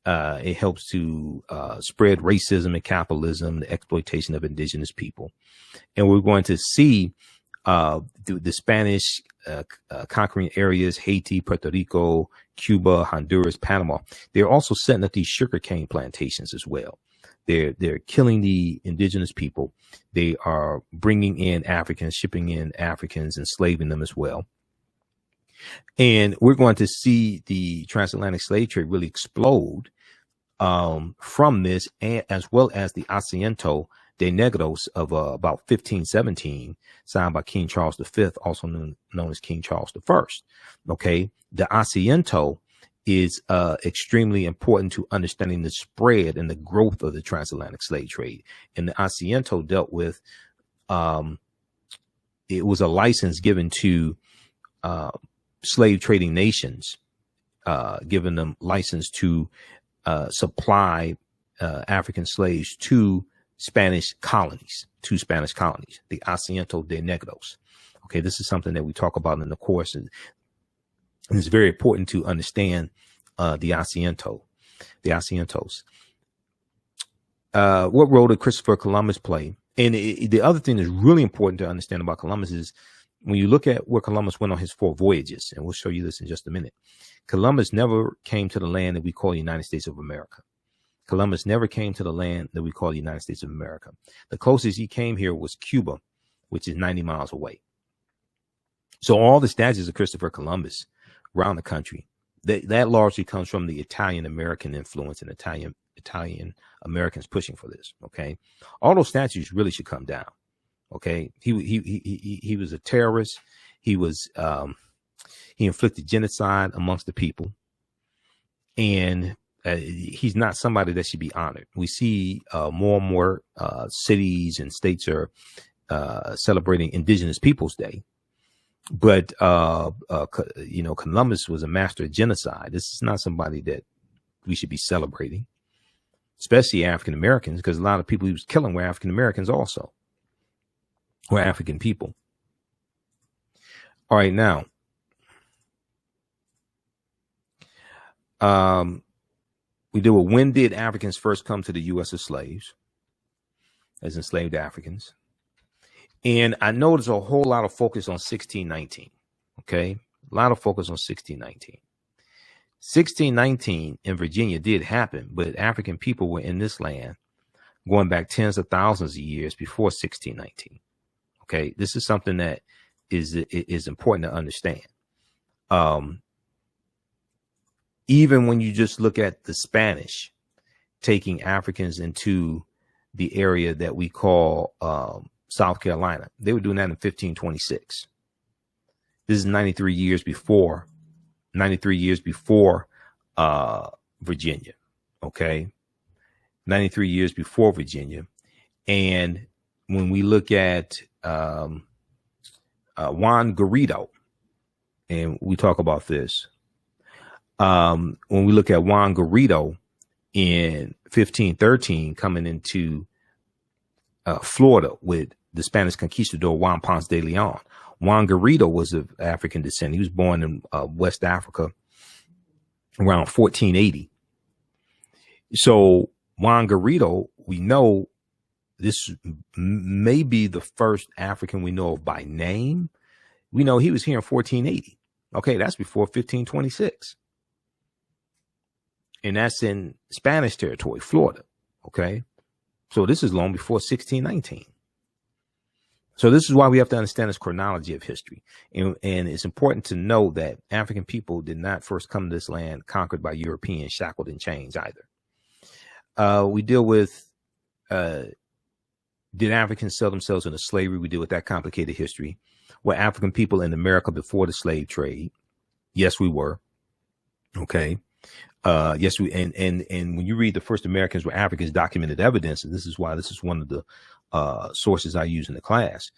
It helps to spread racism and capitalism, the exploitation of indigenous people. And we're going to see the Spanish conquering areas, Haiti, Puerto Rico, Cuba, Honduras, Panama. They're also setting up these sugarcane plantations as well. They're killing the indigenous people. They are bringing in Africans, shipping in Africans, enslaving them as well. And we're going to see the transatlantic slave trade really explode from this, and as well as the Asiento de Negros of about 1517, signed by King Charles V, also known as King Charles I. Okay, the Asiento is extremely important to understanding the spread and the growth of the transatlantic slave trade. And the Asiento dealt with, it was a license given to slave trading nations, giving them license to supply African slaves to Spanish colonies, the Asiento de Negros. Okay, this is something that we talk about in the course, and it's very important to understand the Asientos. What role did Christopher Columbus play? And the other thing that's really important to understand about Columbus is when you look at where Columbus went on his 4 voyages, and we'll show you this in just a minute, Columbus never came to the land that we call the United States of America. Columbus never came to the land that we call the United States of America. The closest he came here was Cuba, which is 90 miles away. So all the statues of Christopher Columbus around the country, that largely comes from the Italian American influence and Italian Americans pushing for this. Okay, all those statues really should come down. Okay, he was a terrorist. He inflicted genocide amongst the people, and he's not somebody that should be honored. We see more and more cities and states are celebrating Indigenous Peoples Day, but Columbus was a master of genocide. This is not somebody that we should be celebrating, especially African Americans, because a lot of people he was killing were African Americans also, were African people. All right, now, we deal with when did Africans first come to the U.S. as slaves, as enslaved Africans. And I know there's a whole lot of focus on 1619. Okay, a lot of focus on 1619. 1619 in Virginia did happen, but African people were in this land going back tens of thousands of years before 1619. Okay, this is something that is important to understand. Even when you just look at the Spanish taking Africans into the area that we call South Carolina, they were doing that in 1526. This is 93 years before Virginia. Okay, 93 years before Virginia. And when we look at Juan Garrido, and we talk about this, when we look at Juan Garrido in 1513 coming into Florida with the Spanish conquistador Juan Ponce de Leon. Juan Garrido was of African descent. He was born in West Africa around 1480. So Juan Garrido, we know this may be the first African we know of by name. We know he was here in 1480. Okay, that's before 1526. And that's in Spanish territory, Florida. Okay, so this is long before 1619. So this is why we have to understand this chronology of history. And it's important to know that African people did not first come to this land conquered by Europeans, shackled in chains either. We deal with, did Africans sell themselves into slavery? We deal with that complicated history. Were African people in America before the slave trade? Yes, we were. Okay. Yes, we and when you read the first Americans were Africans documented evidence, and this is why this is one of the sources I use in the class.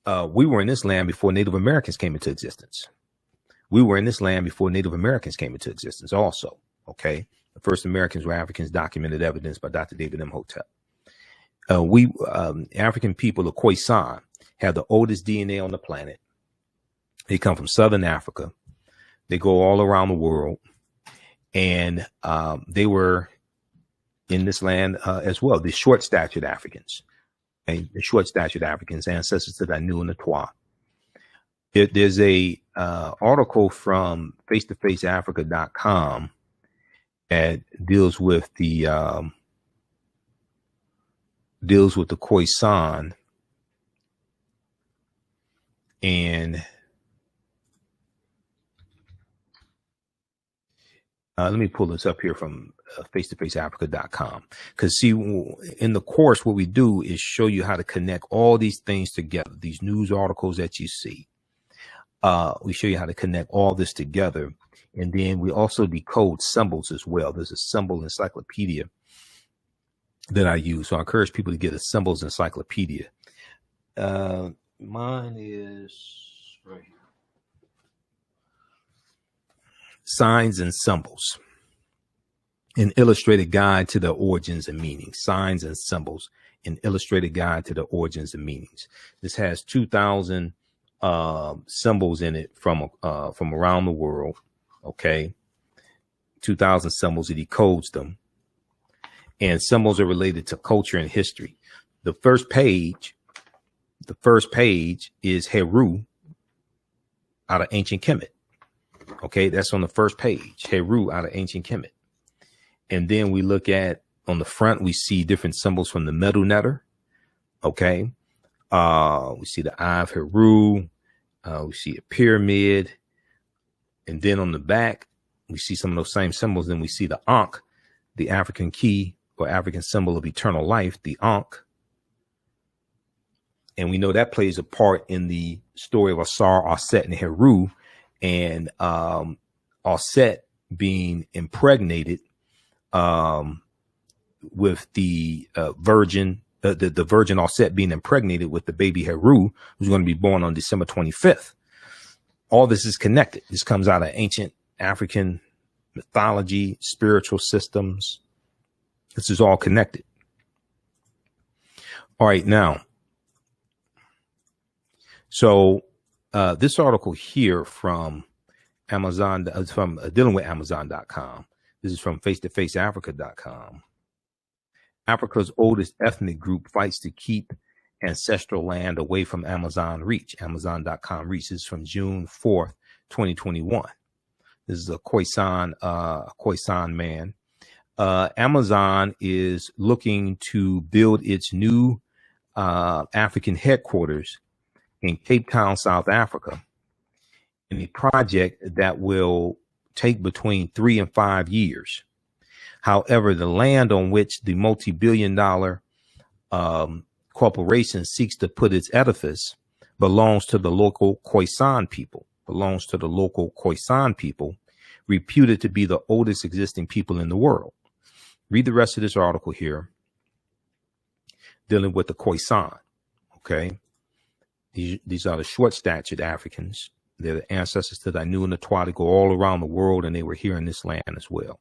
We were in this land before Native Americans came into existence. We were in this land before Native Americans came into existence also. Okay. The first Americans were Africans documented evidence by Dr. David Imhotep. African people of Khoisan have the oldest DNA on the planet. They come from Southern Africa. They go all around the world. And they were in this land as well, the short-statured Africans, okay? The short-statured Africans, ancestors to the Anu and the Twa. There's a article from face-to-faceafrica.com that deals with the Khoisan, and let me pull this up here from face-to-faceafrica.com, because see, in the course, what we do is show you how to connect all these things together. These news articles that you see, we show you how to connect all this together. And then we also decode symbols as well. There's a symbol encyclopedia that I use. So I encourage people to get a symbols encyclopedia. Mine is right here. Signs and Symbols, an illustrated guide to the origins and meanings. Signs and Symbols, an illustrated guide to the origins and meanings. This has 2,000 symbols in it from around the world. Okay, 2,000 symbols. It decodes them, and symbols are related to culture and history. The first page is Heru out of ancient Kemet. Okay, that's on the first page, Heru out of ancient Kemet. And then we look at, on the front, we see different symbols from the Medu Neter. Okay, we see the Eye of Heru, we see a pyramid. And then on the back, we see some of those same symbols. Then we see the Ankh, the African key or African symbol of eternal life, the Ankh. And we know that plays a part in the story of Asar, Aset, and Heru. And Aset being impregnated with the virgin, the virgin Aset being impregnated with the baby Heru, who's going to be born on December 25th. All this is connected. This comes out of ancient African mythology, spiritual systems. This is all connected. All right, now. So this article here from Amazon, from dealing with Amazon.com. This is from face-to-faceafrica.com. Africa's oldest ethnic group fights to keep ancestral land away from Amazon reach. Amazon.com reach. This is from June 4th, 2021. This is a Khoisan man. Amazon is looking to build its new African headquarters in Cape Town, South Africa, in a project that will take between 3 and 5 years. However, the land on which the multi-billion-dollar corporation seeks to put its edifice belongs to the local Khoisan people, reputed to be the oldest existing people in the world. Read the rest of this article here, dealing with the Khoisan. Okay. These are the short-statured Africans. They're the ancestors to the Anu and the Twa. They go all around the world, and they were here in this land as well.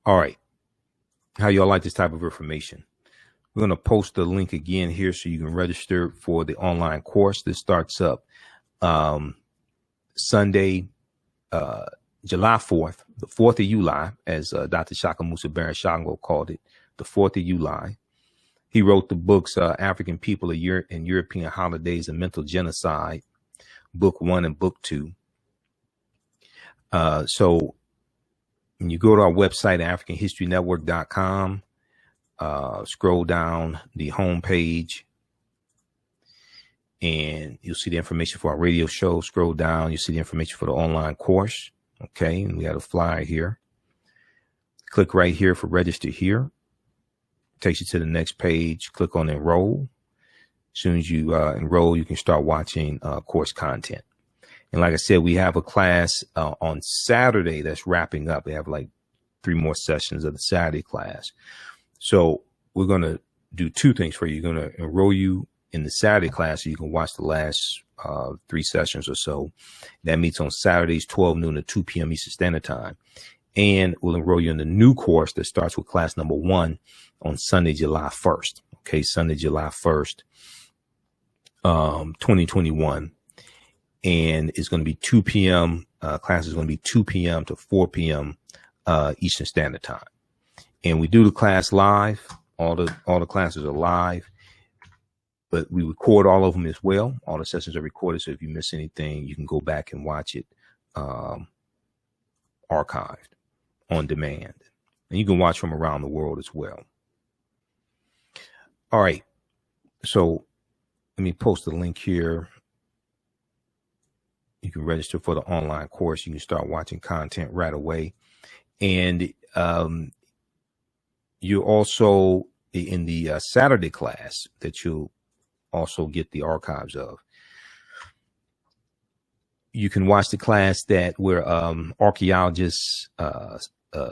All right. How y'all like this type of information? We're going to post the link again here so you can register for the online course. This starts up Sunday, July 4th, the 4th of July, as Dr. Shaka Musa Baron Shango called it, the 4th of July. He wrote the books African People and European Holidays and Mental Genocide, Book 1 and Book 2. So when you go to our website, AfricanHistoryNetwork.com, scroll down the home page and you'll see the information for our radio show. Scroll down, you'll see the information for the online course. Okay, and we have a flyer here. Click right here for register here. Takes you to the next page. Click on enroll. As soon as you enroll, you can start watching course content. And like I said, we have a class on Saturday that's wrapping up. We have like 3 more sessions of the Saturday class. So we're going to do 2 things for you. You're going to enroll you in the Saturday class so you can watch the last 3 sessions or so. That meets on Saturdays, 12 noon to 2 p.m. Eastern Standard Time. And we'll enroll you in the new course that starts with class number 1 on Sunday, July 1st. Okay, Sunday, July 1st, 2021. And it's going to be 2 p.m. Class is going to be 2 p.m. to 4 p.m. Eastern Standard Time. And we do the class live. All the classes are live, but we record all of them as well. All the sessions are recorded. So if you miss anything, you can go back and watch it archived on demand. And you can watch from around the world as well. All right. So let me post the link here. You can register for the online course. You can start watching content right away. And you're also in the Saturday class that you'll also get the archives of. You can watch the class that where archaeologist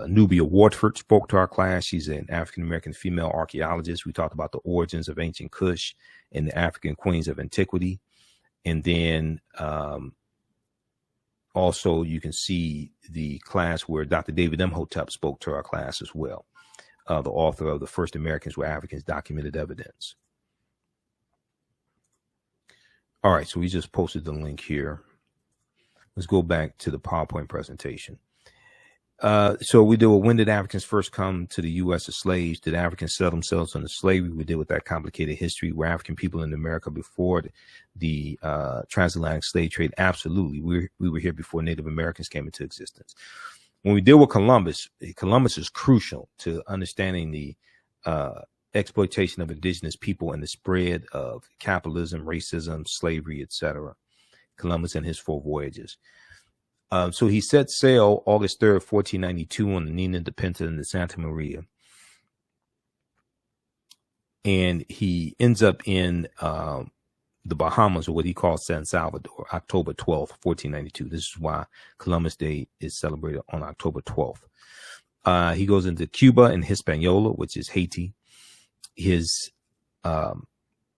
Nubia Wardford spoke to our class. She's an African-American female archaeologist. We talked about the origins of ancient Kush and the African queens of antiquity. And then also you can see the class where Dr. David Imhotep spoke to our class as well. The author of The First Americans Were Africans, Documented Evidence. All right, so we just posted the link here. Let's go back to the PowerPoint presentation. So we do when did Africans first come to the U.S. as slaves? Did Africans sell themselves into slavery? We deal with that complicated history. Were African people in America before the transatlantic slave trade? Absolutely. We were here before Native Americans came into existence. When we deal with Columbus, Columbus is crucial to understanding the exploitation of indigenous people and the spread of capitalism, racism, slavery, etc. Columbus and his 4 voyages. So he set sail August 3rd, 1492 on the Nina de Pinta and the Santa Maria. And he ends up in the Bahamas, or what he calls San Salvador, October 12th, 1492. This is why Columbus Day is celebrated on October 12th. He goes into Cuba and Hispaniola, which is Haiti. His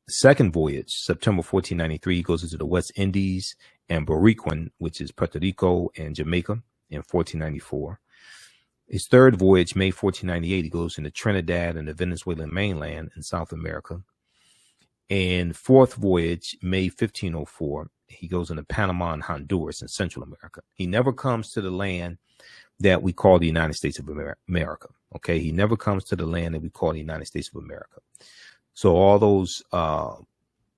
second voyage, September 1493, he goes into the West Indies and Boricuan, which is Puerto Rico and Jamaica, in 1494. His third voyage, May 1498, he goes into Trinidad and the Venezuelan mainland in South America. And fourth voyage, May 1504, he goes into Panama and Honduras in Central America. He never comes to the land that we call the United States of America. Okay, he never comes to the land that we call the United States of America. So all those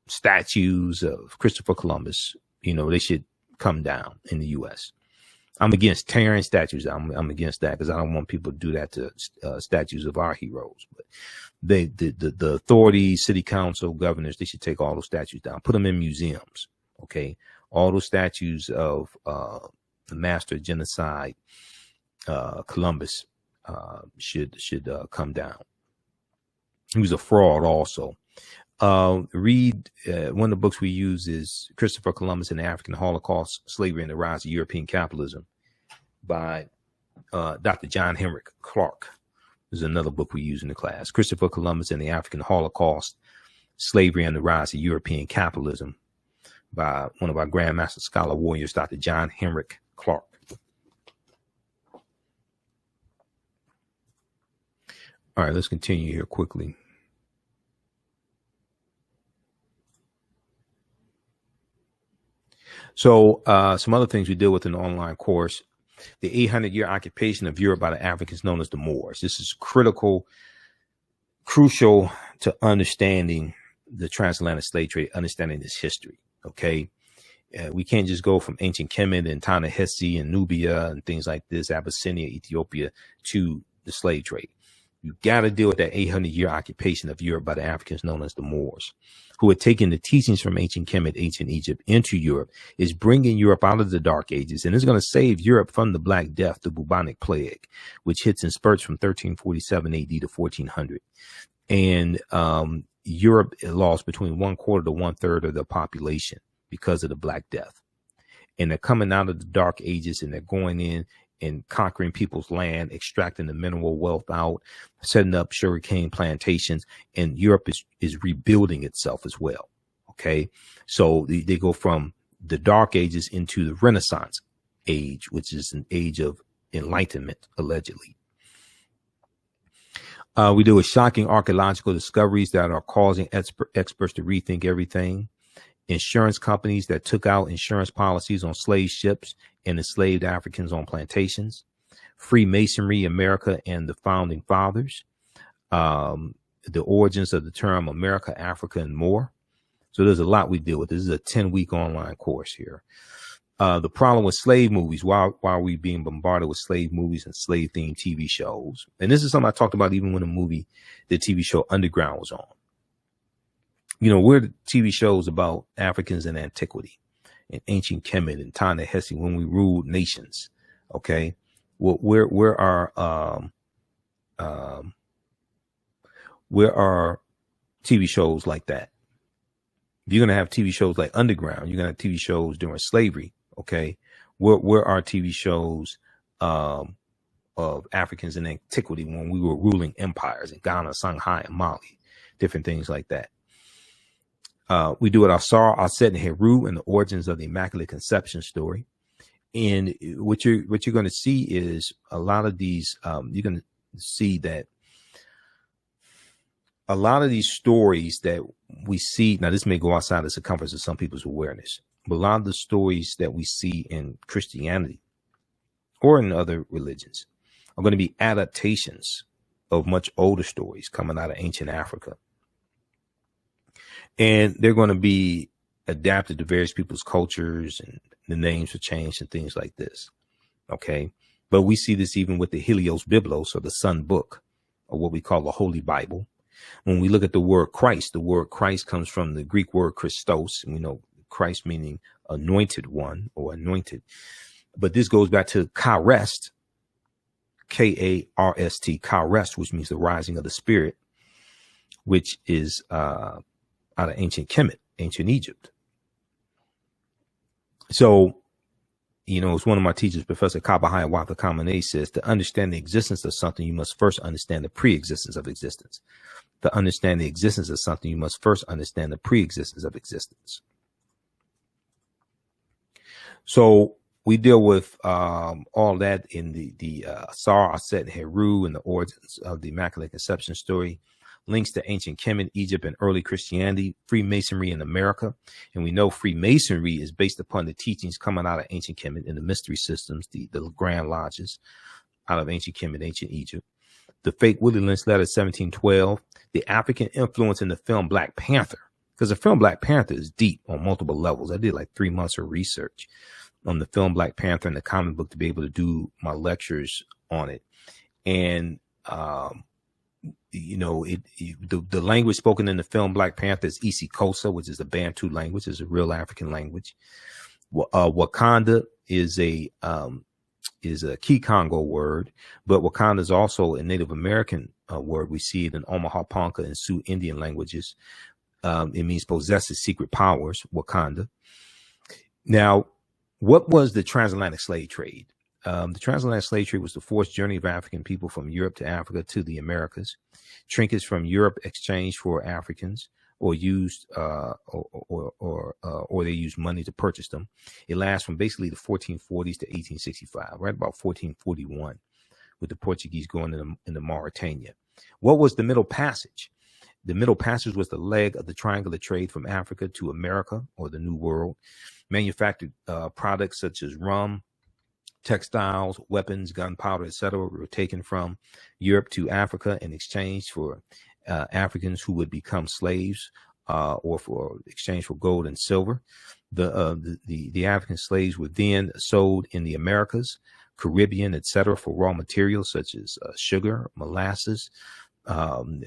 statues of Christopher Columbus, you know, they should come down in the U.S. I'm against tearing statues. I'm against that because I don't want people to do that to statues of our heroes. But the authorities, city council, governors, they should take all those statues down, put them in museums. Okay, all those statues of the master genocide, Columbus, should come down. He was a fraud also. Read one of the books we use is Christopher Columbus and the African Holocaust, Slavery and the Rise of European Capitalism by Dr. John Henrik Clarke. This is another book we use in the class. Christopher Columbus and the African Holocaust, Slavery and the Rise of European Capitalism by one of our Grandmaster Scholar Warriors, Dr. John Henrik Clarke. All right, let's continue here quickly. So some other things we deal with in the online course, the 800-year occupation of Europe by the Africans known as the Moors. This is crucial to understanding the transatlantic slave trade, understanding this history. Okay, we can't just go from ancient Kemet and Ta-Nehisi and Nubia and things like this, Abyssinia, Ethiopia, to the slave trade. You got to deal with that 800-year occupation of Europe by the Africans known as the Moors, who had taken the teachings from ancient Kemet, ancient Egypt into Europe, is bringing Europe out of the Dark Ages, and is going to save Europe from the Black Death, the bubonic plague, which hits in spurts from 1347 AD to 1400. And Europe lost between 1/4 to 1/3 of the population because of the Black Death. And they're coming out of the Dark Ages, and they're going in and conquering people's land, extracting the mineral wealth out, setting up sugarcane plantations, and Europe is rebuilding itself as well. Okay, so they go from the Dark Ages into the Renaissance age, which is an age of enlightenment, allegedly. We do with shocking archaeological discoveries that are causing experts to rethink everything. Insurance companies that took out insurance policies on slave ships and enslaved Africans on plantations. Freemasonry, America, and the founding fathers. The origins of the term America, Africa, and more. So there's a lot we deal with. This is a 10-week online course here. The problem with slave movies, why are we being bombarded with slave movies and slave-themed TV shows? And this is something I talked about even when the TV show Underground was on. You know, we're the TV shows about Africans in antiquity and ancient Kemet and Ta-Nehisi when we ruled nations. Okay. Well, where are TV shows like that? If you're going to have TV shows like Underground, you're going to have TV shows during slavery. Okay. Where are TV shows, of Africans in antiquity when we were ruling empires in Ghana, Shanghai, and Mali, different things like that. We do it Asar, Aset, and Heru, and the origins of the Immaculate Conception story. And what you're going to see is a lot of these. You're going to see that a lot of these stories that we see now. This may go outside the circumference of some people's awareness, but a lot of the stories that we see in Christianity or in other religions are going to be adaptations of much older stories coming out of ancient Africa. And they're going to be adapted to various people's cultures, and the names are changed and things like this. Okay. But we see this even with the Helios Biblos, or the Sun Book, or what we call the Holy Bible. When we look at the word Christ comes from the Greek word Christos, and we know Christ meaning anointed one or anointed. But this goes back to Karest, Karst, Karest, which means the rising of the spirit, which is, out of ancient Kemet, ancient Egypt. So, you know, it's one of my teachers, Professor Kabahaya Watha Kamene, says to understand the existence of something, you must first understand the pre-existence of existence. To understand the existence of something, you must first understand the pre-existence of existence. So we deal with all that in the Asar, Aset, and Heru, and the origins of the Immaculate Conception story. Links to ancient Kemet, Egypt, and early Christianity, Freemasonry in America. And we know Freemasonry is based upon the teachings coming out of ancient Kemet and the mystery systems, the Grand Lodges out of ancient Kemet, ancient Egypt. The fake Willie Lynch letter, 1712. The African influence in the film Black Panther, because the film Black Panther is deep on multiple levels. I did like 3 months of research on the film Black Panther and the comic book to be able to do my lectures on it. And, you know, the language spoken in the film Black Panther is isiXhosa, which is a Bantu language, is a real African language. Wakanda is a Kikongo word, but Wakanda is also a Native American word. We see it in Omaha Ponca and Sioux Indian languages. It means possesses secret powers, Wakanda. Now, what was the transatlantic slave trade? The transatlantic slave trade was the forced journey of African people from Europe to Africa to the Americas. Trinkets from Europe exchanged for Africans, or used, or they used money to purchase them. It lasts from basically the 1440s to 1865, right about 1441, with the Portuguese going into Mauritania. What was the Middle Passage? The Middle Passage was the leg of the triangular trade from Africa to America, or the New World. Manufactured products such as rum, textiles, weapons, gunpowder, etc., were taken from Europe to Africa in exchange for Africans who would become slaves, or for exchange for gold and silver. The African slaves were then sold in the Americas Caribbean, etc., for raw materials such as sugar, molasses,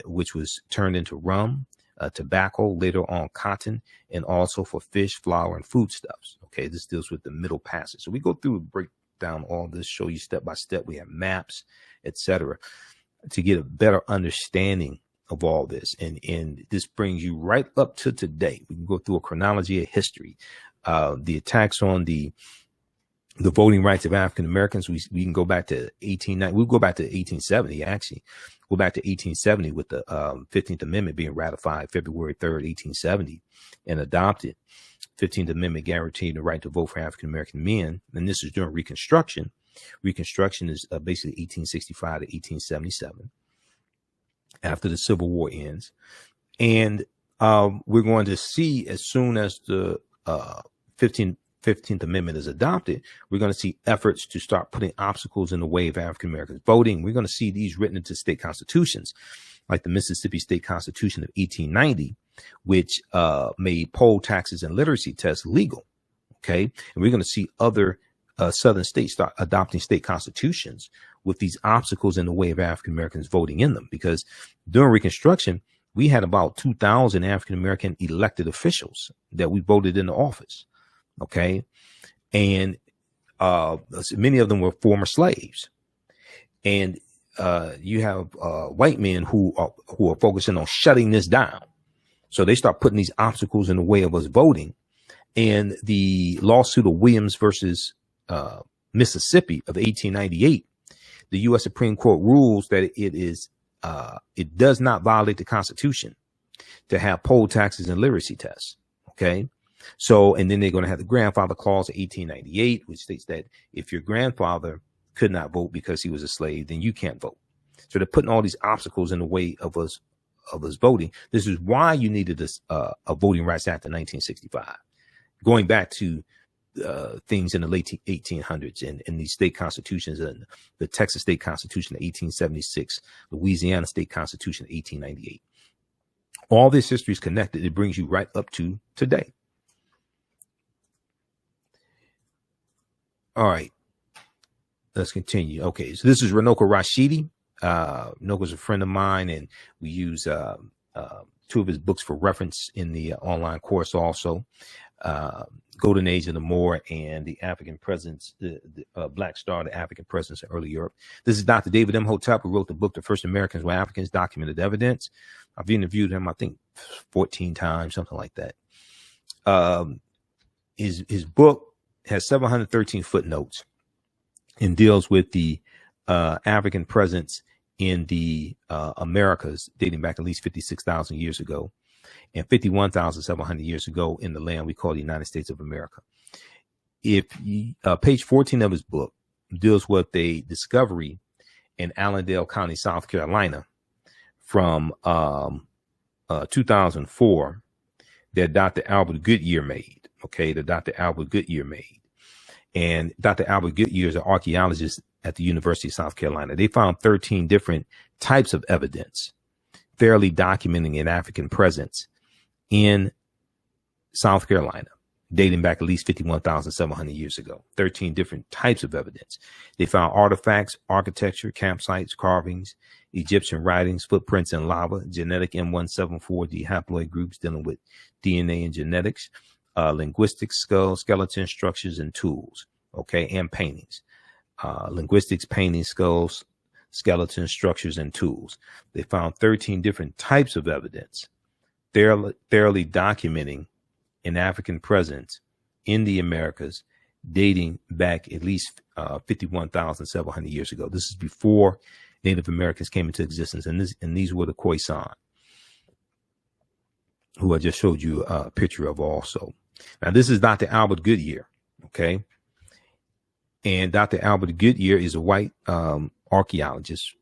which was turned into rum, tobacco, later on cotton, and also for fish, flour, and foodstuffs. Okay, this deals with the Middle Passage. So we go through and break down all this, show you step by step. We have maps, etc., to get a better understanding of all this. And this brings you right up to today. We can go through a chronology of history. The attacks on the voting rights of African Americans. We can go back to 1890. We'll go back to 1870, actually. Go back to 1870 with the 15th Amendment being ratified February 3rd, 1870, and adopted. 15th Amendment guaranteed the right to vote for African American men. And this is during Reconstruction. Reconstruction is basically 1865 to 1877, after the Civil War ends. And we're going to see, as soon as the 15th Amendment is adopted, we're going to see efforts to start putting obstacles in the way of African Americans voting. We're going to see these written into state constitutions, like the Mississippi State Constitution of 1890, which made poll taxes and literacy tests legal. Okay. And we're going to see other southern states start adopting state constitutions with these obstacles in the way of African Americans voting in them, because during Reconstruction, we had about 2,000 African American elected officials that we voted into office. Okay. And many of them were former slaves. And you have white men who are focusing on shutting this down. So they start putting these obstacles in the way of us voting. And the lawsuit of Williams versus Mississippi of 1898, the U.S. Supreme Court rules that it does not violate the Constitution to have poll taxes and literacy tests. Okay. So, and then they're going to have the grandfather clause of 1898, which states that if your grandfather could not vote because he was a slave, then you can't vote. So they're putting all these obstacles in the way of us voting. This is why you needed a Voting Rights Act of 1965, going back to things in the late 1800s and these state constitutions, and the Texas State Constitution of 1876, Louisiana State Constitution of 1898. All this history is connected. It brings you right up to today. All right, let's continue. Okay, so this is Runoko Rashidi. Runoko's a friend of mine, and we use two of his books for reference in the online course also. Golden Age of the Moor and the African Presence, the Black Star, the African Presence in early Europe. This is Dr. David Imhotep, who wrote the book, The First Americans Were Africans, Documented Evidence. I've interviewed him, I think, 14 times, something like that. His book has 713 footnotes and deals with the African presence in the Americas dating back at least 56,000 years ago and 51,700 years ago in the land we call the United States of America. Page 14 of his book deals with a discovery in Allendale County, South Carolina from 2004 that Dr. Albert Goodyear made. Okay, that Dr. Albert Goodyear made. And Dr. Albert Goodyear is an archaeologist at the University of South Carolina. They found 13 different types of evidence fairly documenting an African presence in South Carolina, dating back at least 51,700 years ago. 13 different types of evidence. They found artifacts, architecture, campsites, carvings, Egyptian writings, footprints in lava, genetic M174D haploid groups dealing with DNA and genetics, linguistics, skulls, skeletons, structures, and tools, okay, and paintings. Linguistics, paintings, skulls, skeletons, structures, and tools. They found 13 different types of evidence, thoroughly documenting an African presence in the Americas dating back at least 51,700 years ago. This is before Native Americans came into existence, and these were the Khoisan, who I just showed you a picture of also. Now, this is Dr. Albert Goodyear, okay? And Dr. Albert Goodyear is a white archaeologist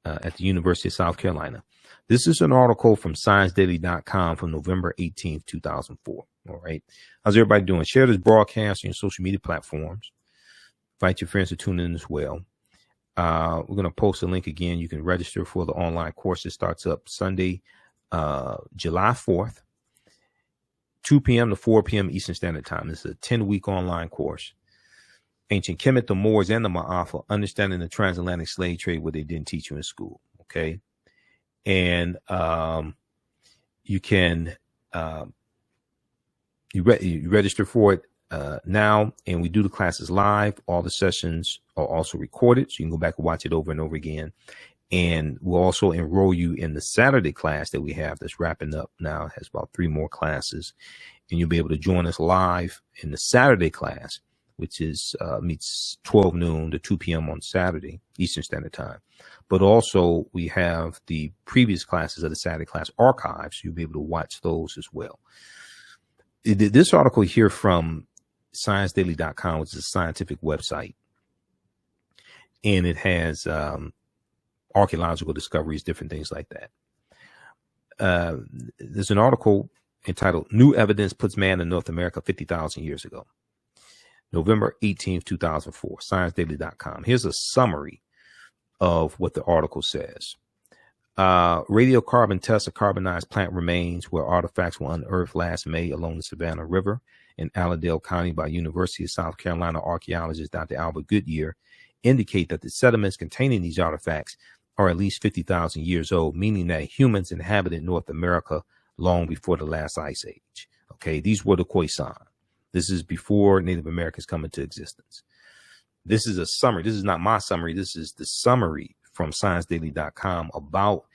at the University of South Carolina. This is an article from ScienceDaily.com from November 18th, 2004. All right. How's everybody doing? Share this broadcast on your social media platforms. Invite your friends to tune in as well. We're going to post a link again. You can register for the online course. It starts up Sunday, July 4th, 2 p.m. to 4 p.m. Eastern Standard Time. This is a 10-week online course. Ancient Kemet, the Moors, and the Maafa, understanding the transatlantic slave trade, what they didn't teach you in school. Okay. And you can you register for it now, and we do the classes live. All the sessions are also recorded, so you can go back and watch it over and over again. And we'll also enroll you in the Saturday class that we have that's wrapping up now. It has about 3 more classes, and you'll be able to join us live in the Saturday class, which is meets 12 noon to 2 p.m. on Saturday, Eastern Standard Time. But also we have the previous classes of the Saturday class archived, so you'll be able to watch those as well. This article here from ScienceDaily.com, which is a scientific website, and it has archaeological discoveries, different things like that. There's an article entitled "New Evidence Puts Man in North America 50,000 Years Ago." November 18th, 2004, ScienceDaily.com. Here's a summary of what the article says. Radiocarbon tests of carbonized plant remains where artifacts were unearthed last May along the Savannah River in Allendale County by University of South Carolina archaeologist Dr. Albert Goodyear indicate that the sediments containing these artifacts are at least 50,000 years old, meaning that humans inhabited North America long before the last ice age. Okay, these were the Khoisan. This is before Native Americans come into existence. This is a summary. This is not my summary. This is the summary from ScienceDaily.com about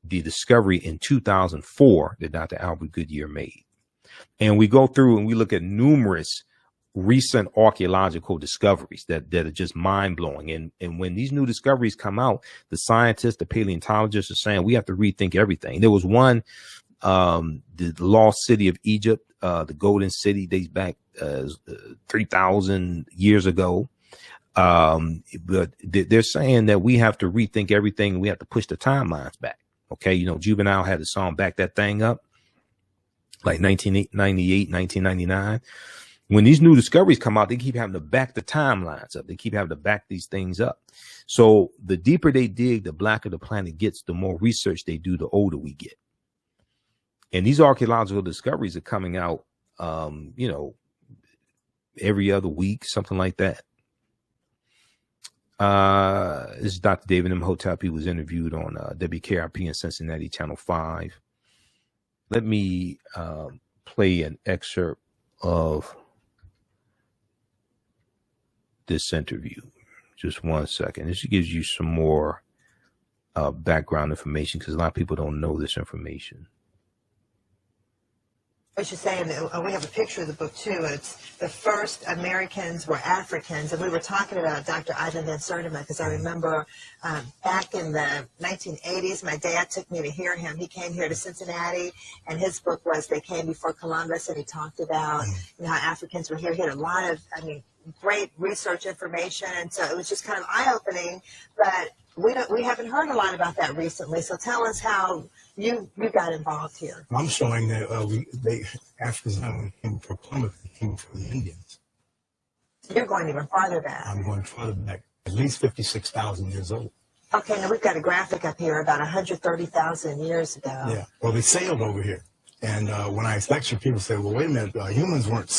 the discovery in 2004 that Dr. Albert Goodyear made. And we go through and we look at numerous recent archaeological discoveries that are just mind-blowing. And when these new discoveries come out, the scientists, the paleontologists are saying we have to rethink everything. There was one, the lost city of Egypt, the Golden City, dates back 3,000 years ago. But they're saying that we have to rethink everything and we have to push the timelines back. Okay. You know, Juvenile had the song Back That Thing Up, like 1998, 1999. When these new discoveries come out, they keep having to back the timelines up. They keep having to back these things up. So the deeper they dig, the blacker the planet gets, the more research they do, the older we get. And these archaeological discoveries are coming out, you know, every other week, something like that. This is Dr. David Imhotep. He was interviewed on WKRP in Cincinnati, Channel 5. Let me play an excerpt of this interview. Just 1 second. This gives you some more background information because a lot of people don't know this information. I should say, and we have a picture of the book too. It's the first Americans were Africans, and we were talking about Dr. Ivan Van Sertima because I remember back in the 1980s, my dad took me to hear him. He came here to Cincinnati, and his book was "They Came Before Columbus," and he talked about how Africans were here. He had a lot of, great research information, and so it was just kind of eye-opening. But we haven't heard a lot about that recently. So tell us how you got involved here. I'm showing that Africans not only came for Columbus, they came for the Indians. You're going even farther back. I'm going farther back, at least 56,000 years old. Okay, now we've got a graphic up here about 130,000 years ago. Yeah, well, they sailed over here. And when I lecture, people say, well, wait a minute, humans weren't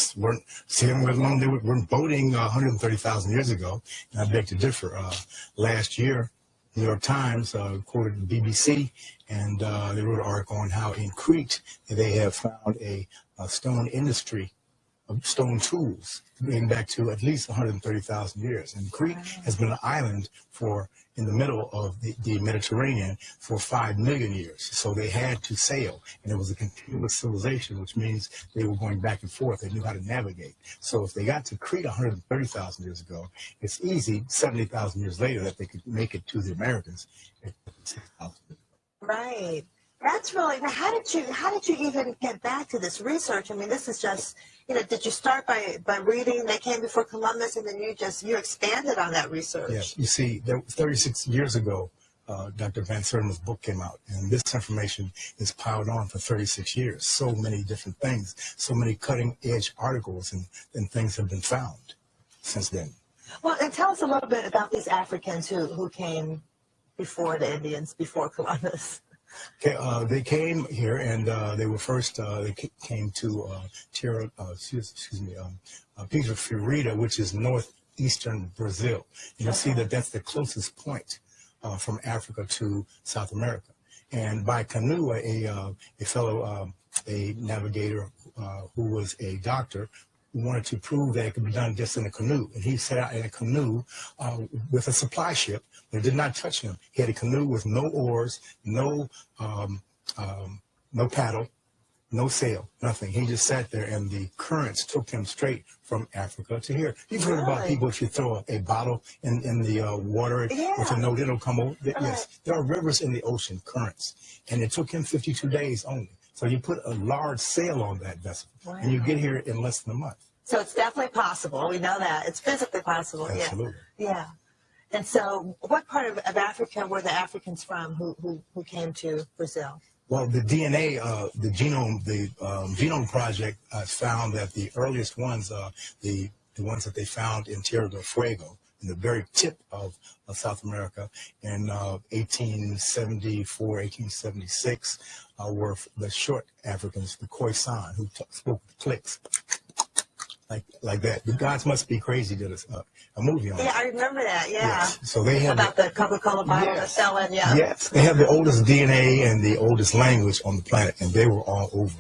sailing right along. They weren't boating 130,000 years ago. And I beg to differ. Last year, New York Times quoted the BBC, and they wrote an article on how in Crete they have found a stone industry of stone tools dating back to at least 130,000 years. And Crete has been an island in the middle of the Mediterranean for 5 million years. So they had to sail, and it was a continuous civilization, which means they were going back and forth. They knew how to navigate. So if they got to Crete 130,000 years ago, it's easy 70,000 years later that they could make it to the Americans at 6,000. Right. That's really, how did you even get back to this research? I mean, this is just, did you start by reading They Came Before Columbus, and then you expanded on that research? Yeah, you see, 36 years ago, Dr. Van Sertima's book came out, and this information is piled on for 36 years. So many different things, so many cutting-edge articles and things have been found since then. Well, and tell us a little bit about these Africans who came before the Indians, before Columbus. Okay, they came here, and they were first. They came to Piedra Fiorita, which is southeastern Brazil. You'll see that that's the closest point from Africa to South America. And by canoe, a fellow, a navigator who was a doctor, who wanted to prove that it could be done just in a canoe. And he set out in a canoe with a supply ship, but it did not touch him. He had a canoe with no oars, no paddle, no sail, nothing. He just sat there, and the currents took him straight from Africa to here. You've heard about people, if you throw a bottle in the water with a note, it'll come over. Yes, there are rivers in the ocean, currents, and it took him 52 days only. So you put a large sail on that vessel, and you get here in less than a month. So it's definitely possible. We know that. It's physically possible. Absolutely. Yeah. And so what part of Africa were the Africans from who came to Brazil? Well, the DNA, the Genome Project found that the earliest ones, the ones that they found in Tierra del Fuego, in the very tip of South America in 1874, 1876, were the short Africans, the Khoisan, who spoke clicks like that. The gods must be crazy did a movie on it. Yeah, I remember that, yeah. Yes. So they have about the Coca-Cola bottle selling, yeah. Yes, they have the oldest DNA and the oldest language on the planet, and they were all over.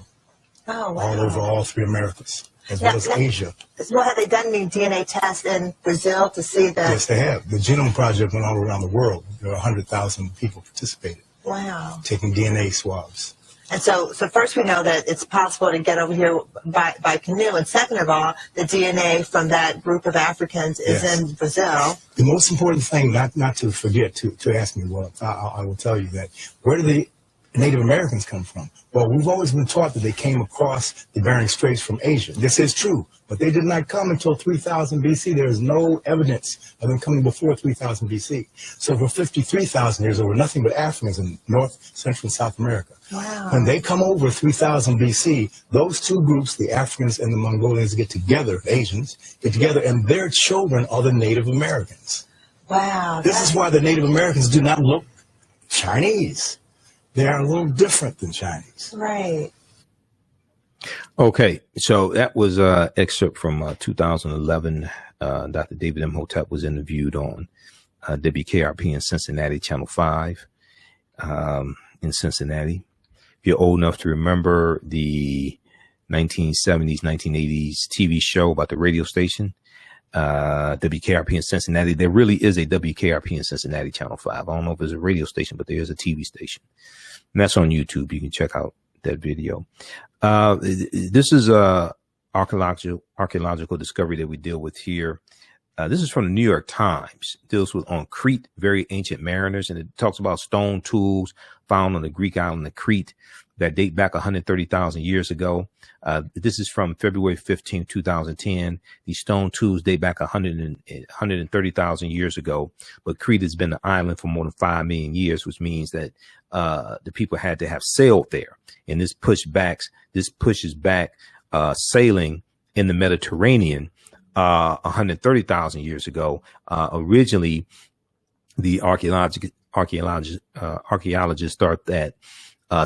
Oh, wow. All over all three Americas, as well as Asia. Well, have they done any DNA tests in Brazil to see that? Yes, they have. The Genome Project went all around the world. There were 100,000 people participated. Wow. Taking DNA swabs. And so first we know that it's possible to get over here by canoe. And second of all, the DNA from that group of Africans is in Brazil. The most important thing, not to forget, to ask me, well, I will tell you that. Where do the Native Americans come from? Well, we've always been taught that they came across the Bering Straits from Asia. This is true, but they did not come until 3000 BC. There is no evidence of them coming before 3000 BC. So for 53,000 years, there were nothing but Africans in North, Central, and South America. Wow. When they come over 3000 BC, those two groups, the Africans and the Mongolians, get together, the Asians, get together, and their children are the Native Americans. Wow. This is why the Native Americans do not look Chinese. They are a little different than Chinese. Right. Okay, so that was an excerpt from 2011. Dr. David Imhotep was interviewed on WKRP in Cincinnati, Channel 5 in Cincinnati. If you're old enough to remember the 1970s, 1980s TV show about the radio station, WKRP in Cincinnati, there really is a WKRP in Cincinnati, Channel 5. I don't know if it's a radio station, but there is a TV station. And that's on YouTube. You can check out that video. This is a archaeological discovery that we deal with here. This is from the New York Times. It deals with on Crete, very ancient mariners, and it talks about stone tools found on the Greek island of Crete that date back 130,000 years ago. This is from February 15, 2010. These stone tools date back 130,000 years ago, but Crete has been an island for more than 5 million years, which means that the people had to have sailed there. And this pushes back sailing in the Mediterranean 130,000 years ago. Originally, the archaeologists thought that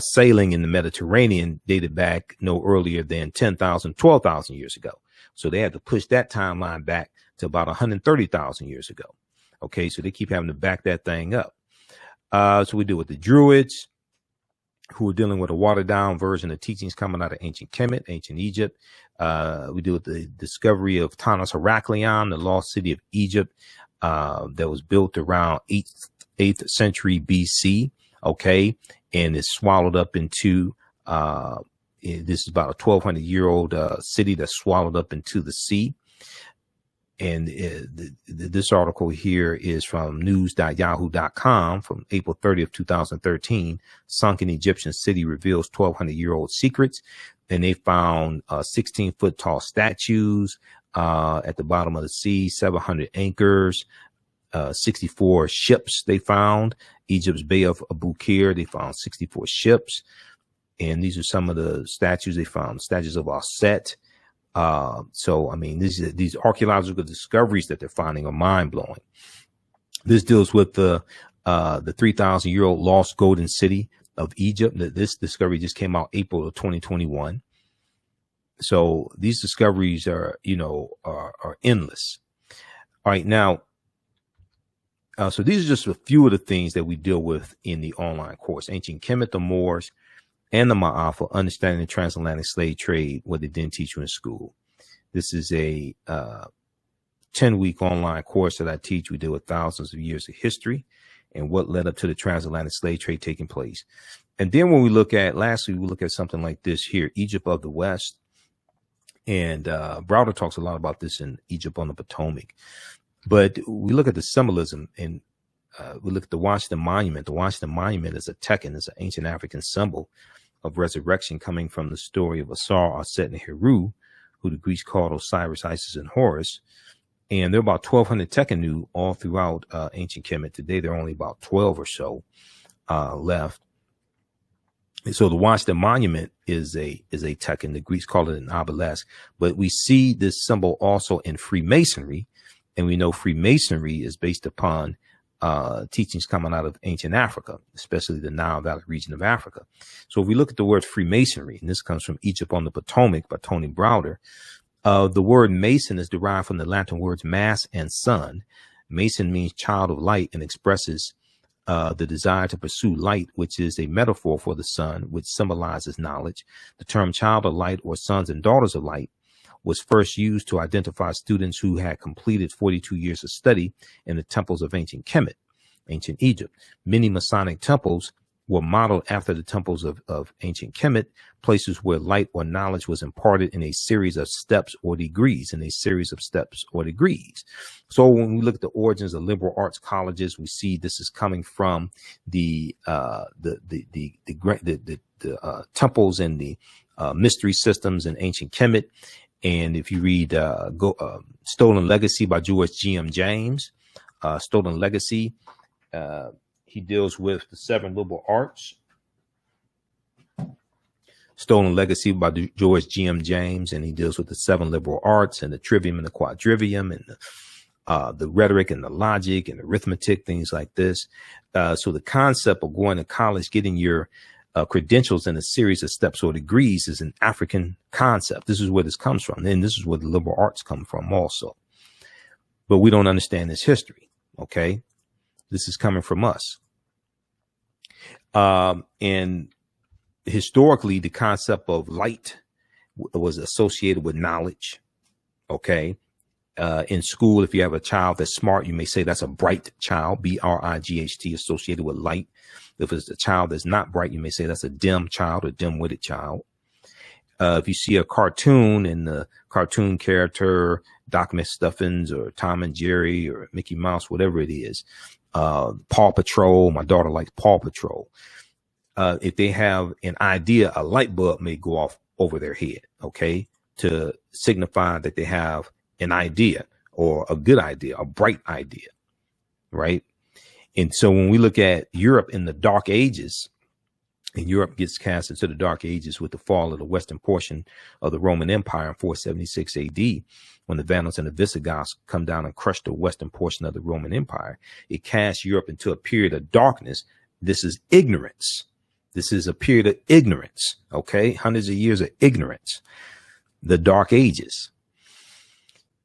sailing in the Mediterranean dated back no earlier than 10,000, 12,000 years ago. So they had to push that timeline back to about 130,000 years ago. Okay, so they keep having to back that thing up. So we deal with the Druids, who are dealing with a watered down version of teachings coming out of ancient Kemet, ancient Egypt. We deal with the discovery of Tanis Heraklion, the lost city of Egypt, that was built around 8th century BC. Okay. And it's swallowed up into, this is about a 1,200-year-old city that's swallowed up into the sea. And this article here is from news.yahoo.com from April 30th, 2013. Sunken Egyptian city reveals 1,200-year-old secrets. And they found 16-foot tall statues at the bottom of the sea, 700 anchors, 64 ships they found. Egypt's Bay of Abu Qir, they found 64 ships. And these are some of the statues they found, statues of Aset. So, I mean, these archaeological discoveries that they're finding are mind blowing. This deals with the 3,000-year-old lost golden city of Egypt. This discovery just came out April of 2021. So these discoveries are endless. All right, now, so these are just a few of the things that we deal with in the online course. Ancient Kemet, the Moors, and the Maafa, understanding the transatlantic slave trade, what they didn't teach you in school. This is a 10-week online course that I teach. We deal with thousands of years of history and what led up to the transatlantic slave trade taking place. And then when we look at, lastly, we look at something like this here, Egypt of the West. And Browder talks a lot about this in Egypt on the Potomac. But we look at the symbolism, and we look at the Washington Monument. The Washington Monument is a Tekken, it's an ancient African symbol of resurrection coming from the story of Asar, Aset, and Heru, who the Greeks called Osiris, Isis, and Horus. And there are about 1,200 Tekkenu all throughout ancient Kemet. Today, there are only about 12 or so left. And so the Washington Monument is a Tekken. The Greeks call it an obelisk. But we see this symbol also in Freemasonry. And we know Freemasonry is based upon teachings coming out of ancient Africa, especially the Nile Valley region of Africa. So if we look at the word Freemasonry, and this comes from Egypt on the Potomac by Tony Browder, the word Mason is derived from the Latin words mass and sun. Mason means child of light and expresses the desire to pursue light, which is a metaphor for the sun, which symbolizes knowledge. The term child of light or sons and daughters of light was first used to identify students who had completed 42 years of study in the temples of ancient Kemet, ancient Egypt. Many Masonic temples were modeled after the temples of ancient Kemet, places where light or knowledge was imparted in a series of steps or degrees, So when we look at the origins of liberal arts colleges, we see this is coming from the temples and the mystery systems in ancient Kemet. And if you read Stolen Legacy by George G.M. James, Stolen Legacy, he deals with the 7 liberal arts. Stolen Legacy by George G.M. James, and he deals with the 7 liberal arts and the trivium and the quadrivium and the rhetoric and the logic and arithmetic, things like this. So the concept of going to college, getting your credentials in a series of steps or degrees is an African concept. This is where this comes from. And this is where the liberal arts come from also. But we don't understand this history. Okay. This is coming from us. And historically, the concept of light was associated with knowledge. Okay. In school, if you have a child that's smart, you may say that's a bright child, B-R-I-G-H-T, associated with light. If it's a child that's not bright, you may say that's a dim child or dim-witted child. If you see a cartoon and the cartoon character, Doc McStuffins or Tom and Jerry or Mickey Mouse, whatever it is, Paw Patrol, my daughter likes Paw Patrol. If they have an idea, a light bulb may go off over their head, okay, to signify that they have an idea or a good idea, a bright idea, right? And so when we look at Europe in the Dark Ages, and Europe gets cast into the Dark Ages with the fall of the western portion of the Roman Empire in 476 AD, when the Vandals and the Visigoths come down and crush the western portion of the Roman Empire, it casts Europe into a period of darkness. This is ignorance. This is a period of ignorance, okay? Hundreds of years of ignorance, the Dark Ages.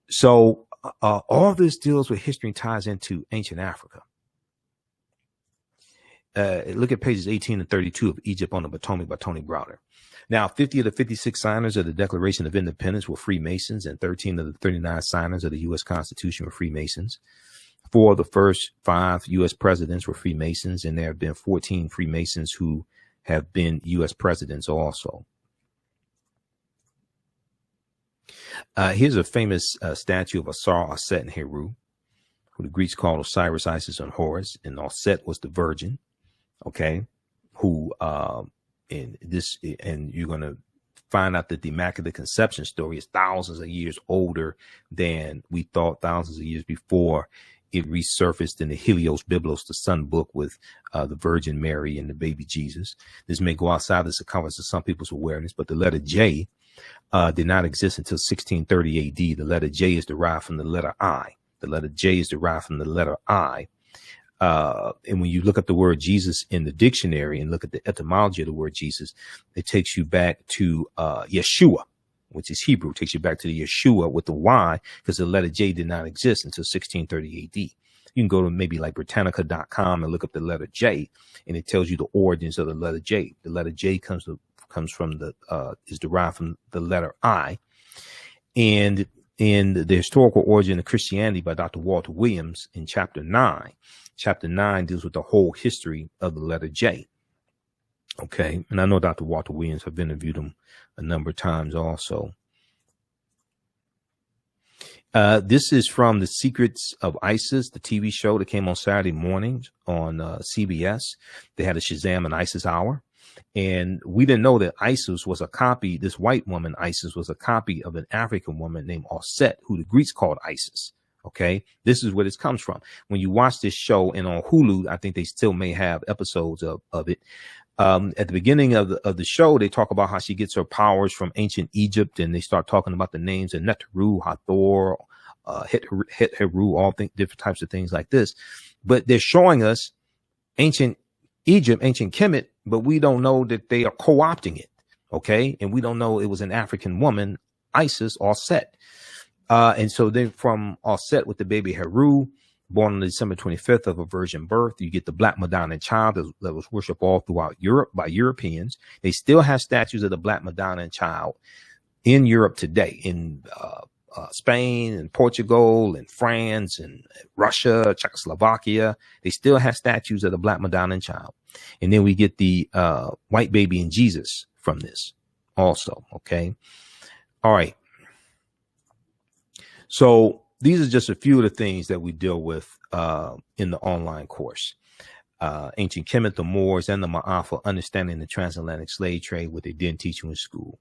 So all this deals with history and ties into ancient Africa. Look at pages 18 and 32 of Egypt on the Potomac by Tony Browder. Now, 50 of the 56 signers of the Declaration of Independence were Freemasons, and 13 of the 39 signers of the U.S. Constitution were Freemasons. 4 of the first 5 U.S. presidents were Freemasons, and there have been 14 Freemasons who have been U.S. presidents also. Here's a famous statue of Asar, Aset, and Heru, who the Greeks called Osiris, Isis, and Horus, and Aset was the virgin. Okay, who and you're going to find out that the Immaculate Conception story is thousands of years older than we thought, thousands of years before it resurfaced in the Helios Biblos, the Sun book, with the Virgin Mary and the baby Jesus. This may go outside the circumference of some people's awareness, but the letter J did not exist until 1630 AD. The letter J is derived from the letter I. The letter J is derived from the letter I. And when you look at the word Jesus in the dictionary and look at the etymology of the word Jesus, it takes you back to Yeshua. which is Hebrew. It takes you back to the Yeshua with the Y, because the letter J did not exist until 1630 AD. You can go to maybe like Britannica.com and look up the letter J, and it tells you the origins of the letter J. The letter J comes from is derived from the letter I. And in the historical origin of Christianity by Dr. Walter Williams in chapter 9. Chapter 9 deals with the whole history of the letter J. Okay. And I know Dr. Walter Williams, I've interviewed him a number of times also. This is from The Secrets of ISIS, the TV show that came on Saturday mornings on CBS. They had a Shazam and ISIS hour. And we didn't know that Isis was a copy. This white woman, Isis, was a copy of an African woman named Osset, who the Greeks called Isis. OK, this is where this comes from. When you watch this show, and on Hulu, I think they still may have episodes of it. At the beginning of the show, they talk about how she gets her powers from ancient Egypt, and they start talking about the names of Neteru, Hathor, Heru, all different types of things like this. But they're showing us ancient Egypt, ancient Kemet, but we don't know that they are co-opting it. OK, and we don't know it was an African woman, Isis, Osset. And so then from Osset with the baby Heru, born on December 25th of a virgin birth, you get the Black Madonna child that was worshipped all throughout Europe by Europeans. They still have statues of the Black Madonna child in Europe today, in Spain and Portugal and France and Russia, Czechoslovakia. They still have statues of the Black Madonna child. And then we get the white baby and Jesus from this also. OK. All right. So these are just a few of the things that we deal with in the online course. Ancient Kemet, the Moors, and the Maafa, understanding the transatlantic slave trade, what they didn't teach you in school.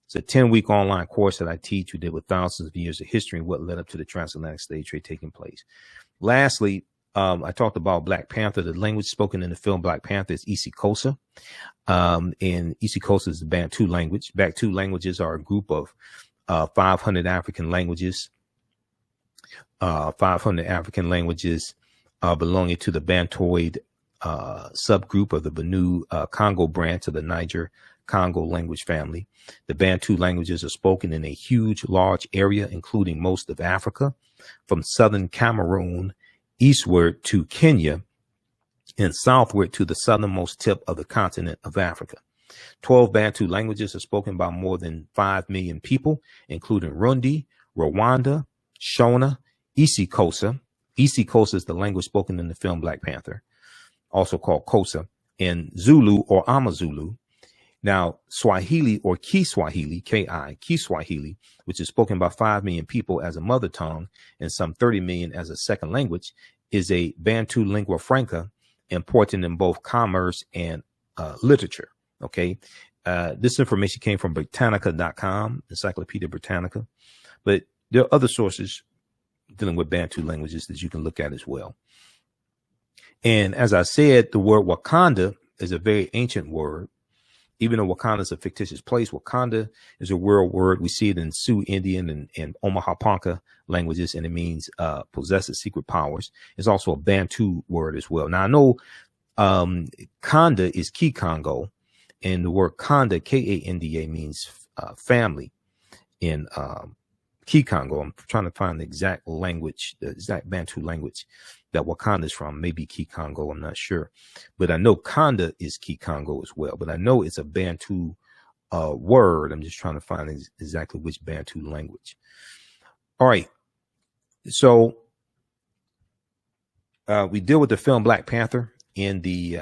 It's a 10-week online course that I teach. We did with thousands of years of history and what led up to the transatlantic slave trade taking place. Lastly, I talked about Black Panther. The language spoken in the film Black Panther is Isikosa. And Isikosa is the Bantu language. Bantu languages are a group of 500 African languages. 500 African languages belonging to the Bantoid subgroup of the Benue Congo branch of the Niger Congo language family. The Bantu languages are spoken in a huge, large area, including most of Africa, from southern Cameroon eastward to Kenya and southward to the southernmost tip of the continent of Africa. 12 Bantu languages are spoken by more than 5 million people, including Rundi, Rwanda, Shona, Isikosa. Isikosa is the language spoken in the film Black Panther, also called Kosa, and Zulu or Amazulu. Now, Swahili or Kiswahili, K-I, Kiswahili, which is spoken by 5 million people as a mother tongue and some 30 million as a second language, is a Bantu lingua franca important in both commerce and literature. Okay. This information came from Britannica.com, Encyclopedia Britannica, but there are other sources dealing with Bantu languages that you can look at as well. And as I said, the word Wakanda is a very ancient word. Even though Wakanda is a fictitious place, Wakanda is a real word. We see it in Sioux Indian and Omaha Ponca languages, and it means possesses secret powers. It's also a Bantu word as well. Now, I know Kanda is Kikongo, and the word Kanda, K-A-N-D-A, means family in Kikongo. I'm trying to find the exact language, the exact Bantu language that Wakanda is from. Maybe Kikongo, I'm not sure. But I know Kanda is Kikongo as well. But I know it's a Bantu word. I'm just trying to find exactly which Bantu language. All right. So we deal with the film Black Panther in the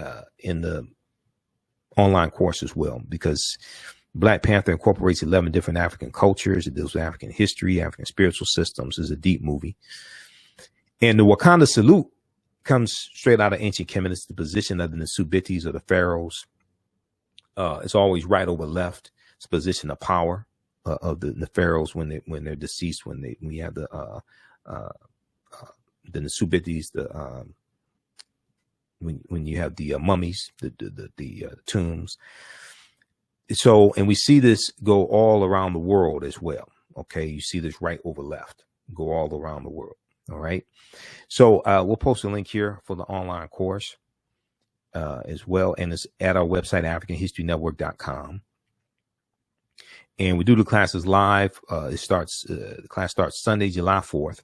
online course as well, because Black Panther incorporates 11 different African cultures. It deals with African history, African spiritual systems. It's a deep movie. And the Wakanda salute comes straight out of ancient Kemet. It's the position of the Nsubitis or the pharaohs. It's always right over left. It's a position of power of the pharaohs when they're deceased. When you have the Nsubitis, when you have the mummies, the tombs. So, and we see this go all around the world as well. Okay, you see this right over left, go all around the world. All right. So we'll post a link here for the online course as well. And it's at our website, AfricanHistoryNetwork.com. And we do the classes live. The class starts Sunday, July 4th,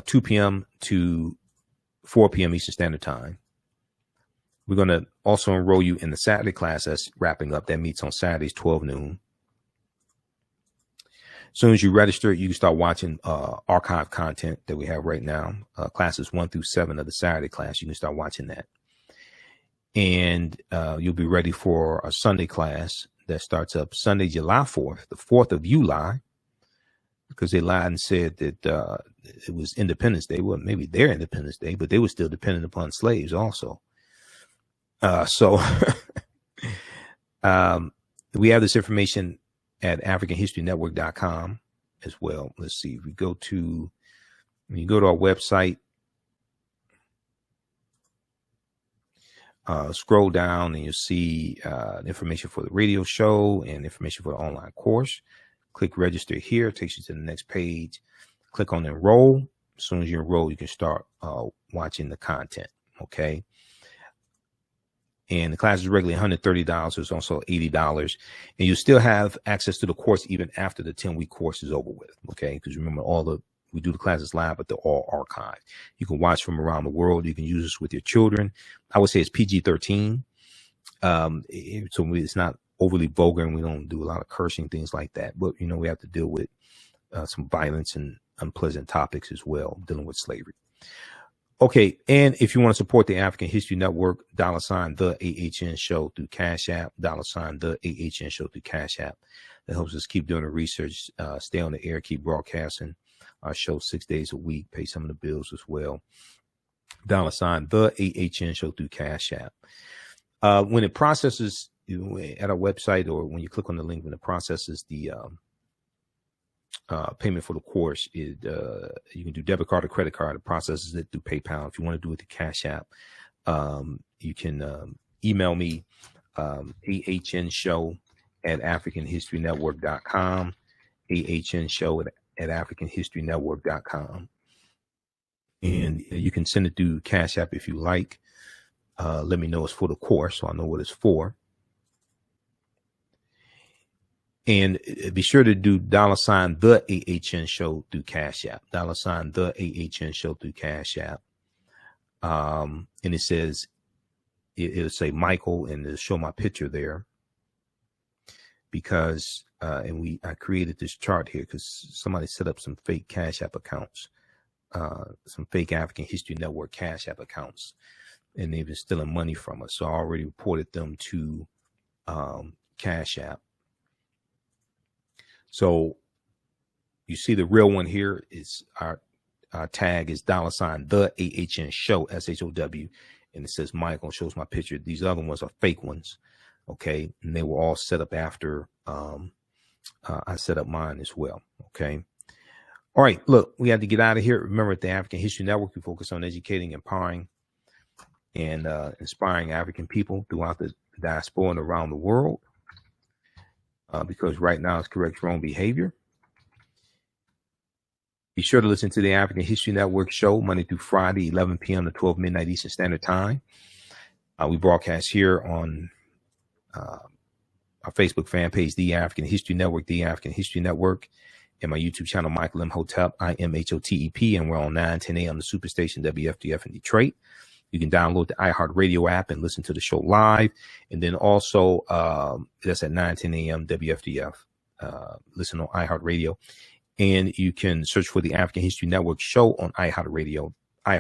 2 p.m. to 4 p.m. Eastern Standard Time. We're going to also enroll you in the Saturday class that's wrapping up. That meets on Saturdays, 12 noon. As soon as you register, you can start watching archive content that we have right now. Classes 1 through 7 of the Saturday class. You can start watching that. And you'll be ready for a Sunday class that starts up Sunday, July 4th, the 4th of July, because they lied and said that it was Independence Day. Well, maybe their Independence Day, but they were still dependent upon slaves also. So we have this information at AfricanHistoryNetwork.com as well. Let's see. If we go to, when you go to our website, scroll down and you'll see information for the radio show and information for the online course. Click register here. It takes you to the next page. Click on enroll. As soon as you enroll, you can start watching the content. Okay. And the class is regularly $130. It's also $80. And you still have access to the course even after the 10-week course is over with. Okay. Because remember, we do the classes live, but they're all archived. You can watch from around the world. You can use this with your children. I would say it's PG-13. So it's not overly vulgar, and we don't do a lot of cursing, things like that. But, we have to deal with some violence and unpleasant topics as well, dealing with slavery. Okay. And if you want to support the African History Network, $, the AHN show through Cash App, $, the AHN show through Cash App. That helps us keep doing the research, stay on the air, keep broadcasting our show 6 days a week, pay some of the bills as well. $, the AHN show through Cash App. When it processes at our website, or when you click on the link, when it processes the payment for the course, you can do debit card or credit card. It processes it through PayPal. If you want to do it through Cash App, you can email me, ahnshow@AfricanHistoryNetwork.com, ahnshow@AfricanHistoryNetwork.com. And you can send it through Cash App if you like. Let me know it's for the course, so I know what it's for. And be sure to do $, the AHN show through Cash App, $, the AHN show through Cash App. And it says, it'll say Michael, and it'll show my picture there, because, I created this chart here because somebody set up some fake Cash App accounts, some fake African History Network Cash App accounts, and they've been stealing money from us. So I already reported them to Cash App. So you see the real one here is our tag is $, the AHN show, SHOW, and it says Michael, shows my picture. These other ones are fake ones. Okay. And they were all set up after I set up mine as well. Okay. All right. Look, we have to get out of here. Remember, at the African History Network, we focus on educating, empowering, and inspiring African people throughout the diaspora and around the world. Because right now it's correct your own behavior. Be sure to listen to the African History Network show Monday through Friday, 11 p.m. to 12 midnight Eastern Standard Time. We broadcast here on our Facebook fan page, The African History Network, The African History Network, and my YouTube channel, Michael Imhotep, IMHOTEP, and we're on 9:10 a.m. the Superstation WFDF in Detroit. You can download the iHeartRadio app and listen to the show live. And then also, that's at 9:10 a.m. WFDF. Listen on iHeartRadio. And you can search for the African History Network show on iHeartRadio.